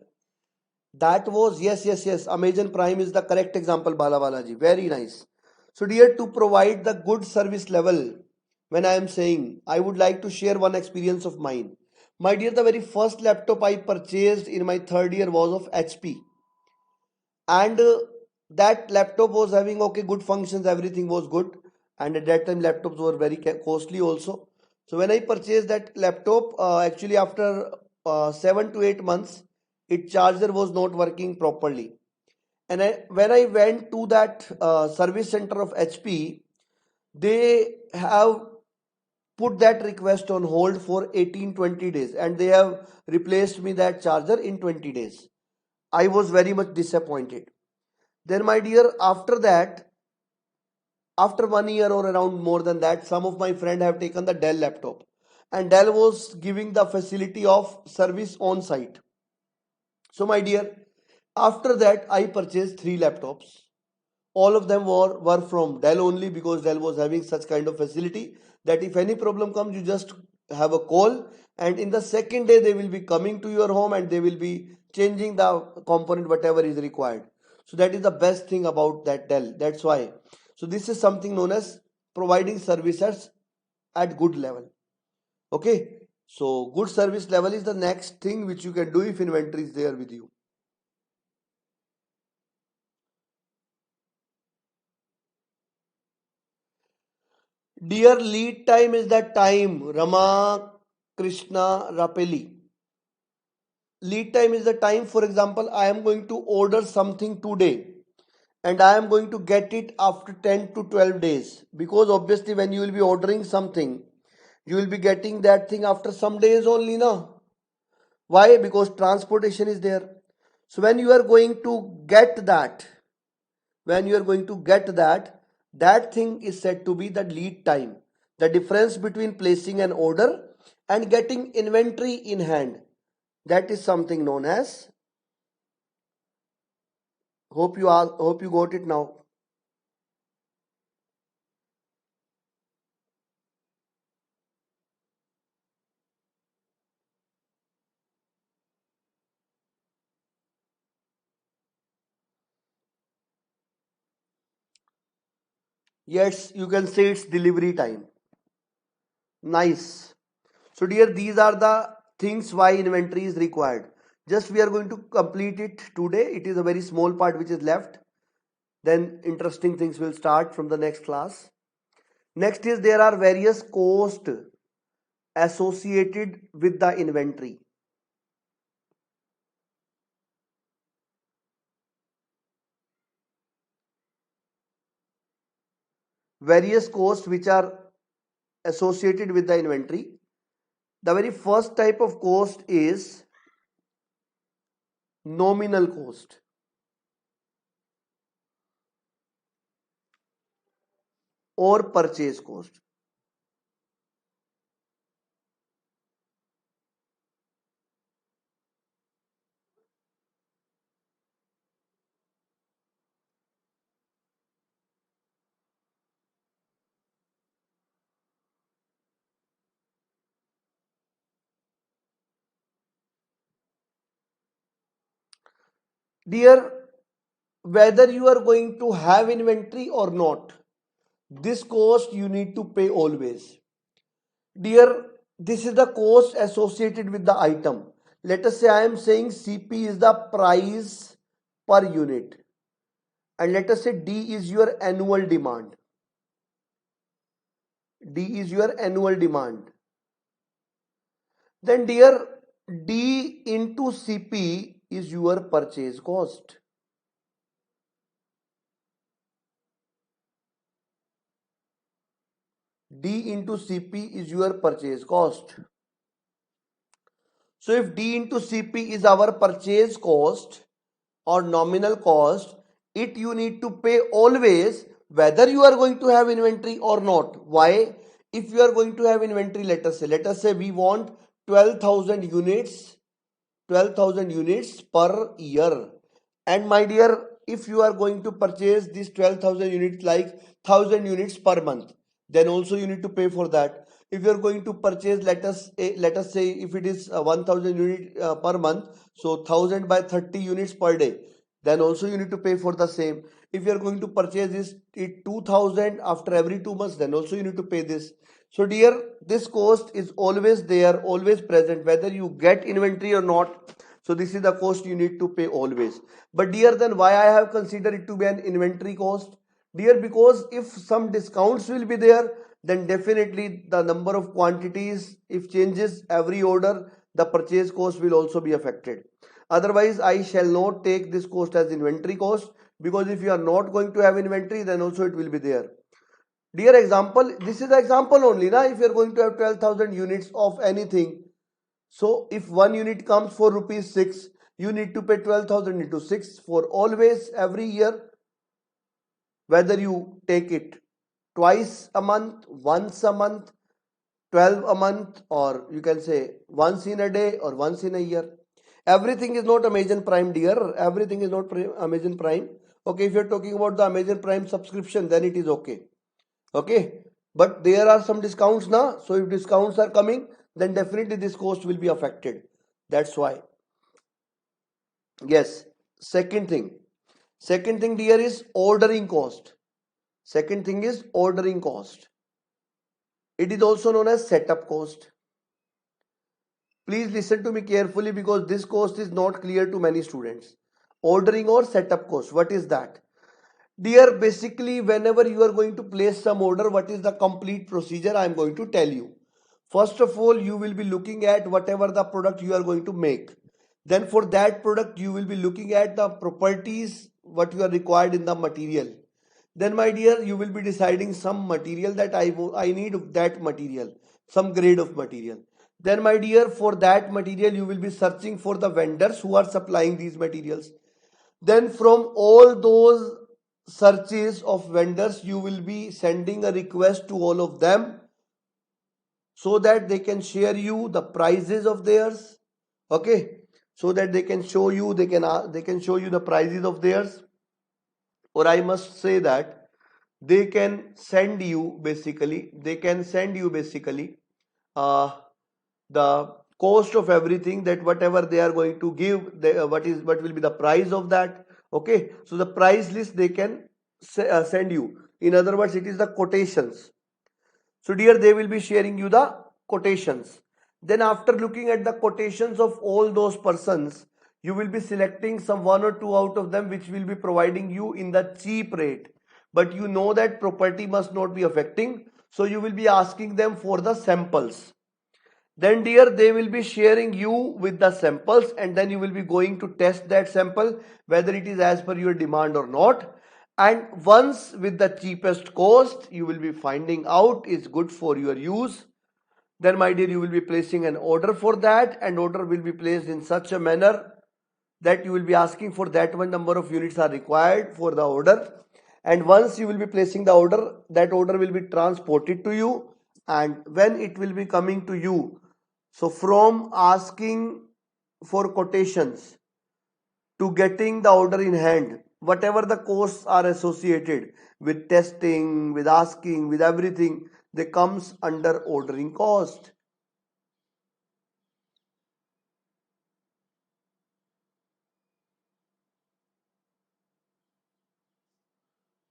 That was, yes. Amazon Prime is the correct example, Balaji. Very nice. So, dear, to provide the good service level, when I am saying, I would like to share one experience of mine. My dear, the very first laptop I purchased in my third year was of HP, and that laptop was having okay good functions, everything was good, and at that time laptops were very costly also. So when I purchased that laptop, actually after 7 to 8 months, its charger was not working properly, and when I went to that service center of HP, they have put that request on hold for 18-20 days, and they have replaced me that charger in 20 days. I was very much disappointed. Then, my dear, after that, after 1 year or around more than that, some of my friend have taken the Dell laptop, and Dell was giving the facility of service on site. So, my dear, after that, I purchased 3 laptops. All of them were from Dell only, because Dell was having such kind of facility that if any problem comes, you just have a call, and in the second day they will be coming to your home and they will be changing the component whatever is required. So that is the best thing about that Dell. That's why. So this is something known as providing services at good level. Okay. So good service level is the next thing which you can do if inventory is there with you. Dear, lead time is the time, Rama Krishna Rapeli. Lead time is the time, for example, I am going to order something today and I am going to get it after 10 to 12 days. Because obviously, when you will be ordering something, you will be getting that thing after some days only, no? Why? Because transportation is there. So when you are going to get that, when you are going to get that thing is said to be the lead time, the difference between placing an order and getting inventory in hand. That is something known as, hope you got it now. Yes, you can say it's delivery time. Nice. So dear, these are the things why inventory is required. Just we are going to complete it today. It is a very small part which is left. Then interesting things will start from the next class. Next is there are various costs associated with the inventory. Various costs which are associated with the inventory. The very first type of cost is nominal cost. Or purchase cost. Dear, whether you are going to have inventory or not, this cost you need to pay always. Dear, this is the cost associated with the item. Let us say I am saying CP is the price per unit, and let us say D is your annual demand. D is your annual demand. Then dear, D into CP is your purchase cost. D into CP is your purchase cost. So if D into CP is our purchase cost or nominal cost, it you need to pay always whether you are going to have inventory or not. Why? If you are going to have inventory, let us say we want 12,000 units, 12,000 units per year. And my dear, if you are going to purchase these 12,000 units like 1,000 units per month, then also you need to pay for that. If you are going to purchase, let us say if it is 1,000 unit per month, so 1,000 by 30 units per day, then also you need to pay for the same. If you are going to purchase this 2,000 after every 2 months, then also you need to pay this. So dear, this cost is always there, always present, whether you get inventory or not. So this is the cost you need to pay always. But dear, then why I have considered it to be an inventory cost? Dear, because if some discounts will be there, then definitely the number of quantities, if changes every order, the purchase cost will also be affected. Otherwise, I shall not take this cost as inventory cost, because if you are not going to have inventory, then also it will be there. Dear example, this is the example only. Now, if you are going to have 12,000 units of anything, so if one unit comes for rupees 6, you need to pay 12,000 into 6 for always every year, whether you take it twice a month, once a month, 12 a month, or you can say once in a day or once in a year. Everything is not Amazon Prime, dear. Everything is not Amazon Prime. Okay, if you're talking about the Amazon Prime subscription, then it is okay. Okay, but there are some discounts now. So if discounts are coming, then definitely this cost will be affected. That's why. Yes. Second thing. Second thing, dear, is ordering cost. Second thing is ordering cost. It is also known as setup cost. Please listen to me carefully because this cost is not clear to many students. Ordering or setup cost. What is that? Dear, basically, whenever you are going to place some order, what is the complete procedure? I am going to tell you. First of all, you will be looking at whatever the product you are going to make. Then for that product, you will be looking at the properties, what you are required in the material. Then my dear, you will be deciding some material that I need that material, some grade of material. Then my dear, for that material, you will be searching for the vendors who are supplying these materials. Then from all those searches of vendors, you will be sending a request to all of them so that they can share you the prices of theirs. Okay, so that they can show you, they can show you the prices of theirs, or I must say that they can send you basically uh, the cost of everything, that whatever they are going to give, what will be the price of that. Okay, so the price list they can send you. In other words, it is the quotations. So dear, they will be sharing you the quotations. Then after looking at the quotations of all those persons, you will be selecting some one or two out of them which will be providing you in the cheap rate. But you know that property must not be affecting. So you will be asking them for the samples. Then dear, they will be sharing you with the samples, and then you will be going to test that sample whether it is as per your demand or not. And once with the cheapest cost you will be finding out is good for your use, then my dear, you will be placing an order for that, and order will be placed in such a manner that you will be asking for that one number of units are required for the order. And once you will be placing the order, that order will be transported to you. And when it will be coming to you, so from asking for quotations to getting the order in hand, whatever the costs are associated with testing, with asking, with everything, they comes under ordering cost.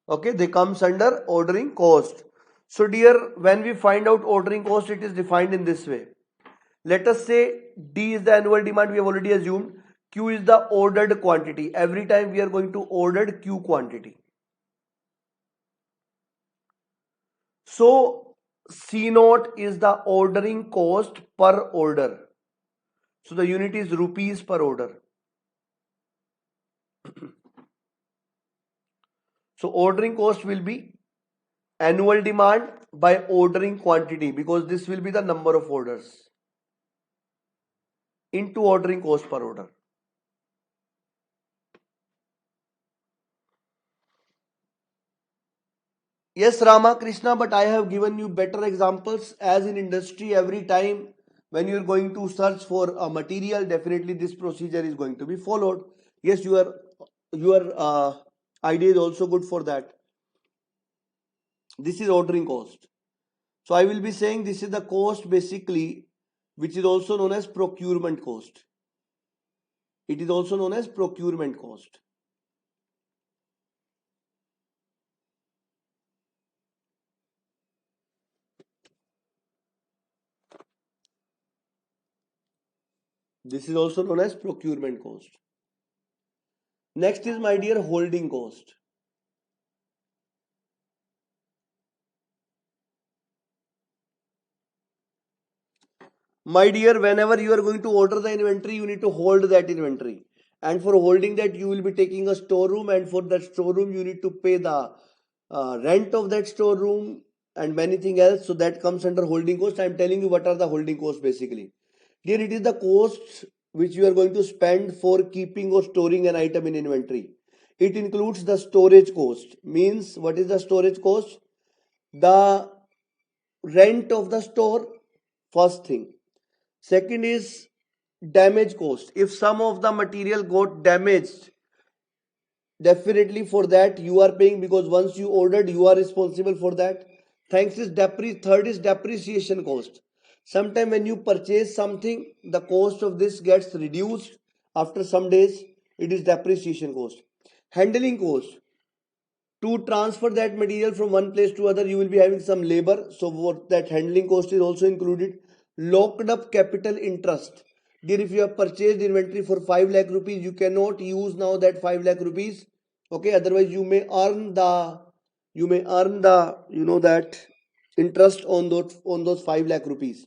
Okay, they comes under ordering cost. So dear, when we find out ordering cost, it is defined in this way. Let us say D is the annual demand, we have already assumed. Q is the ordered quantity. Every time we are going to order Q quantity. So C naught is the ordering cost per order. So the unit is rupees per order. So ordering cost will be annual demand by ordering quantity, because this will be the number of orders, into ordering cost per order. Yes, Rama Krishna, but I have given you better examples. As in industry, every time when you are going to search for a material, definitely this procedure is going to be followed. Yes, your idea is also good for that. This is ordering cost. So I will be saying this is the cost basically, which is also known as procurement cost. It is also known as procurement cost. This is also known as procurement cost. Next is, my dear, holding cost. My dear, whenever you are going to order the inventory, you need to hold that inventory. And for holding that, you will be taking a storeroom, and for that storeroom, you need to pay the rent of that storeroom and many things else. So that comes under holding cost. I am telling you what are the holding costs basically. Dear, it is the costs which you are going to spend for keeping or storing an item in inventory. It includes the storage cost. Means, what is the storage cost? The rent of the store, first thing. Second is damage cost. If some of the material got damaged, definitely for that you are paying, because once you ordered, you are responsible for that. Third is depreciation cost. Sometime when you purchase something, the cost of this gets reduced after some days. It is depreciation cost. Handling cost. To transfer that material from one place to other, you will be having some labor, so what that handling cost is also included. Locked up capital interest. Dear, if you have purchased inventory for 5 lakh rupees, you cannot use now that 5 lakh rupees. Okay, otherwise you may earn the that interest on those 5 lakh rupees.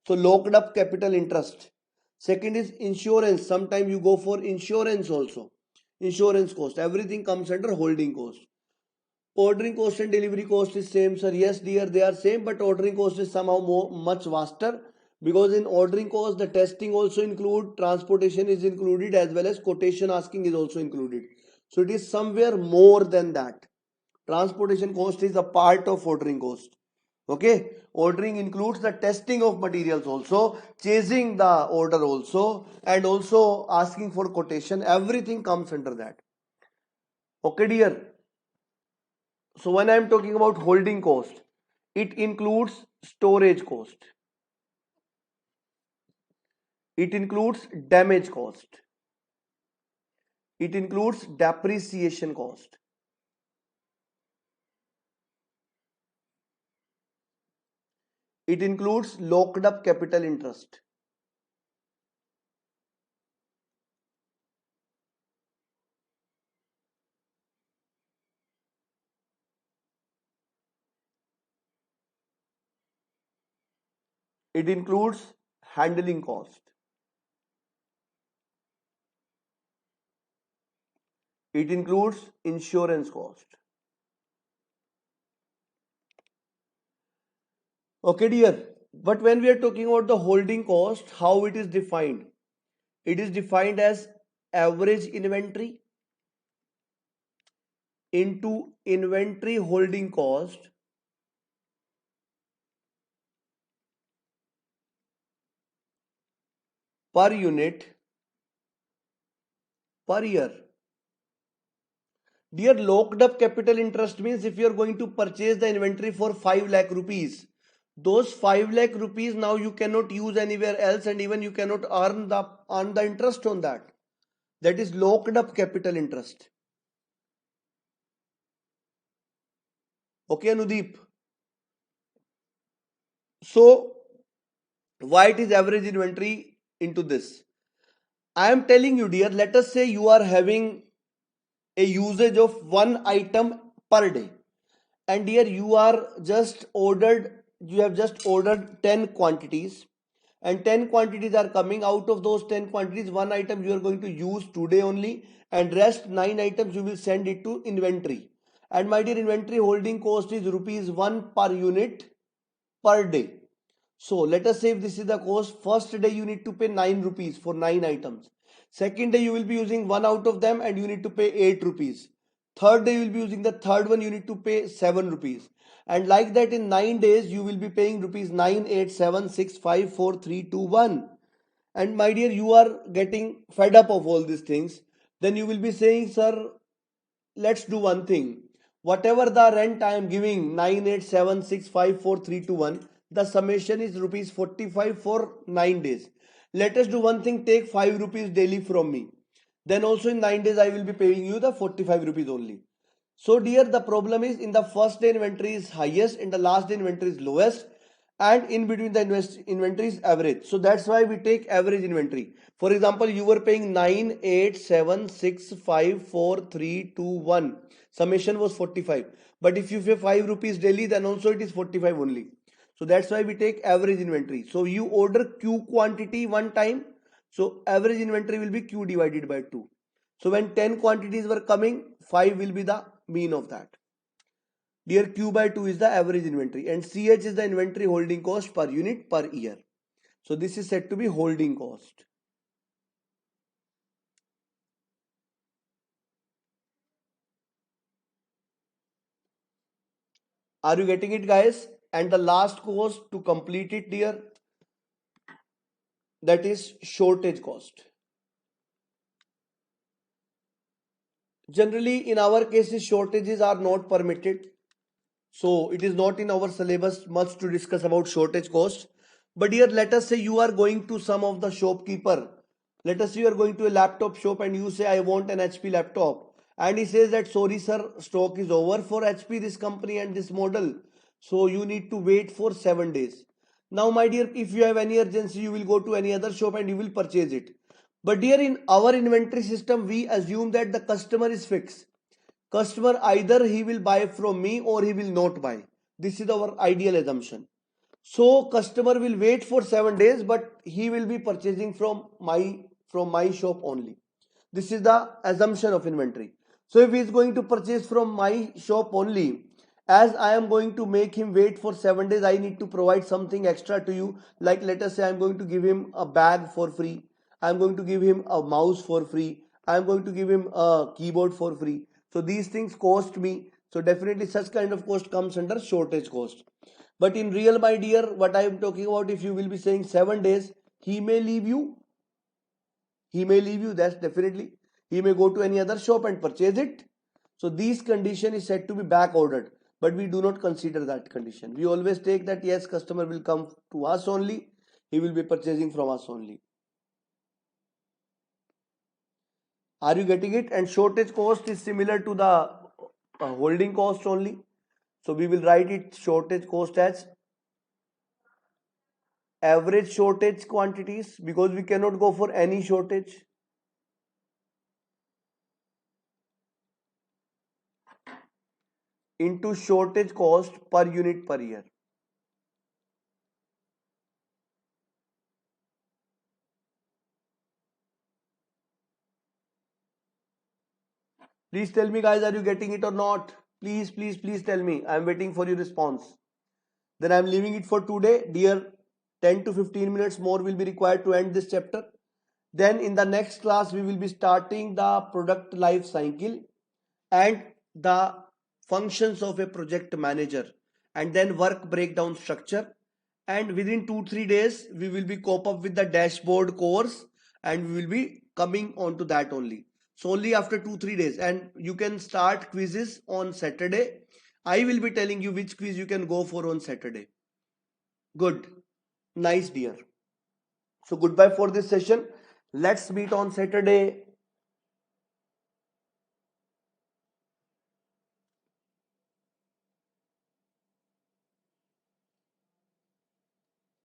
So locked up capital interest. Second is insurance. Sometime you go for insurance also. Insurance cost, everything comes under holding cost. Ordering cost and delivery cost is same, sir. Yes, dear, they are same, but ordering cost is somehow much vaster, because in ordering cost the testing also include, transportation is included, as well as quotation asking is also included. So it is somewhere more than that. Transportation cost is a part of ordering cost. Okay, ordering includes the testing of materials also, chasing the order also, and also asking for quotation. Everything comes under that. Okay, dear. So when I am talking about holding cost, it includes storage cost. It includes damage cost. It includes depreciation cost. It includes locked up capital interest. It includes handling cost. It includes insurance cost. Okay, dear. But when we are talking about the holding cost, how it is defined? It is defined as average inventory into inventory holding cost per unit per year. Dear, locked up capital interest means if you are going to purchase the inventory for 5 lakh rupees, those 5 lakh rupees now you cannot use anywhere else, and even you cannot earn the interest on that. That is locked up capital interest. Okay, Anudeep. So why it is average inventory into this? I am telling you, dear, let us say you are having a usage of one item per day, and here you have just ordered 10 quantities, and 10 quantities are coming. Out of those 10 quantities, one item you are going to use today only, and rest 9 items you will send it to inventory. And my dear, inventory holding cost is rupees 1 per unit per day. So let us say if this is the cost, first day you need to pay 9 rupees for 9 items. Second day you will be using one out of them and you need to pay 8 rupees. Third day you will be using the third one, you need to pay 7 rupees. And like that in 9 days you will be paying rupees 9, 8, 7, 6, 5, 4, 3, 2, 1. And my dear, you are getting fed up of all these things. Then you will be saying, sir, let's do one thing. Whatever the rent I am giving, 98765431, the summation is rupees 45 for 9 days. Let us do one thing, take 5 rupees daily from me. Then also in 9 days I will be paying you the 45 rupees only. So dear, the problem is in the first day inventory is highest, in the last day inventory is lowest, and in between the inventory is average. So that's why we take average inventory. For example, you were paying 9, 8, 7, 6, 5, 4, 3, 2, 1. Summation was 45. But if you pay 5 rupees daily, then also it is 45 only. So that's why we take average inventory. So you order Q quantity one time. So average inventory will be Q divided by 2. So when 10 quantities were coming, 5 will be the mean of that. Here Q by 2 is the average inventory and CH is the inventory holding cost per unit per year. So this is said to be holding cost. Are you getting it, guys? And the last cost to complete it, dear, that is shortage cost. Generally, in our cases, shortages are not permitted. So it is not in our syllabus much to discuss about shortage cost. But here, let us say you are going to some of the shopkeeper. Let us say you are going to a laptop shop and you say, I want an HP laptop. And he says that, sorry, sir, stock is over for HP, this company and this model. So you need to wait for 7 days. Now, my dear, if you have any urgency, you will go to any other shop and you will purchase it. But dear, in our inventory system, we assume that the customer is fixed. Customer either he will buy from me or he will not buy. This is our ideal assumption. So customer will wait for 7 days, but he will be purchasing from my shop only. This is the assumption of inventory. So if he is going to purchase from my shop only, as I am going to make him wait for 7 days, I need to provide something extra to you. Like let us say I am going to give him a bag for free. I am going to give him a mouse for free. I am going to give him a keyboard for free. So these things cost me. So definitely such kind of cost comes under shortage cost. But in real, my dear, what I am talking about, if you will be saying 7 days, he may leave you. He may leave you, that's definitely. He may go to any other shop and purchase it. So this condition is said to be back ordered. But we do not consider that condition. We always take that yes, customer will come to us only. He will be purchasing from us only. Are you getting it? And shortage cost is similar to the holding cost only. So we will write it shortage cost as average shortage quantities, because we cannot go for any shortage. Into shortage cost per unit per year. Please tell me, guys, are you getting it or not? Please, please, please tell me. I'm waiting for your response. Then I'm leaving it for today. Dear, 10 to 15 minutes more will be required to end this chapter. Then in the next class, we will be starting the product life cycle and the functions of a project manager, and then work breakdown structure. And within 2-3 days, we will be cope up with the dashboard course, and we will be coming on to that only. So only after 2-3 days, and you can start quizzes on Saturday. I will be telling you which quiz you can go for on Saturday. Good. Nice, dear. So goodbye for this session. Let's meet on Saturday.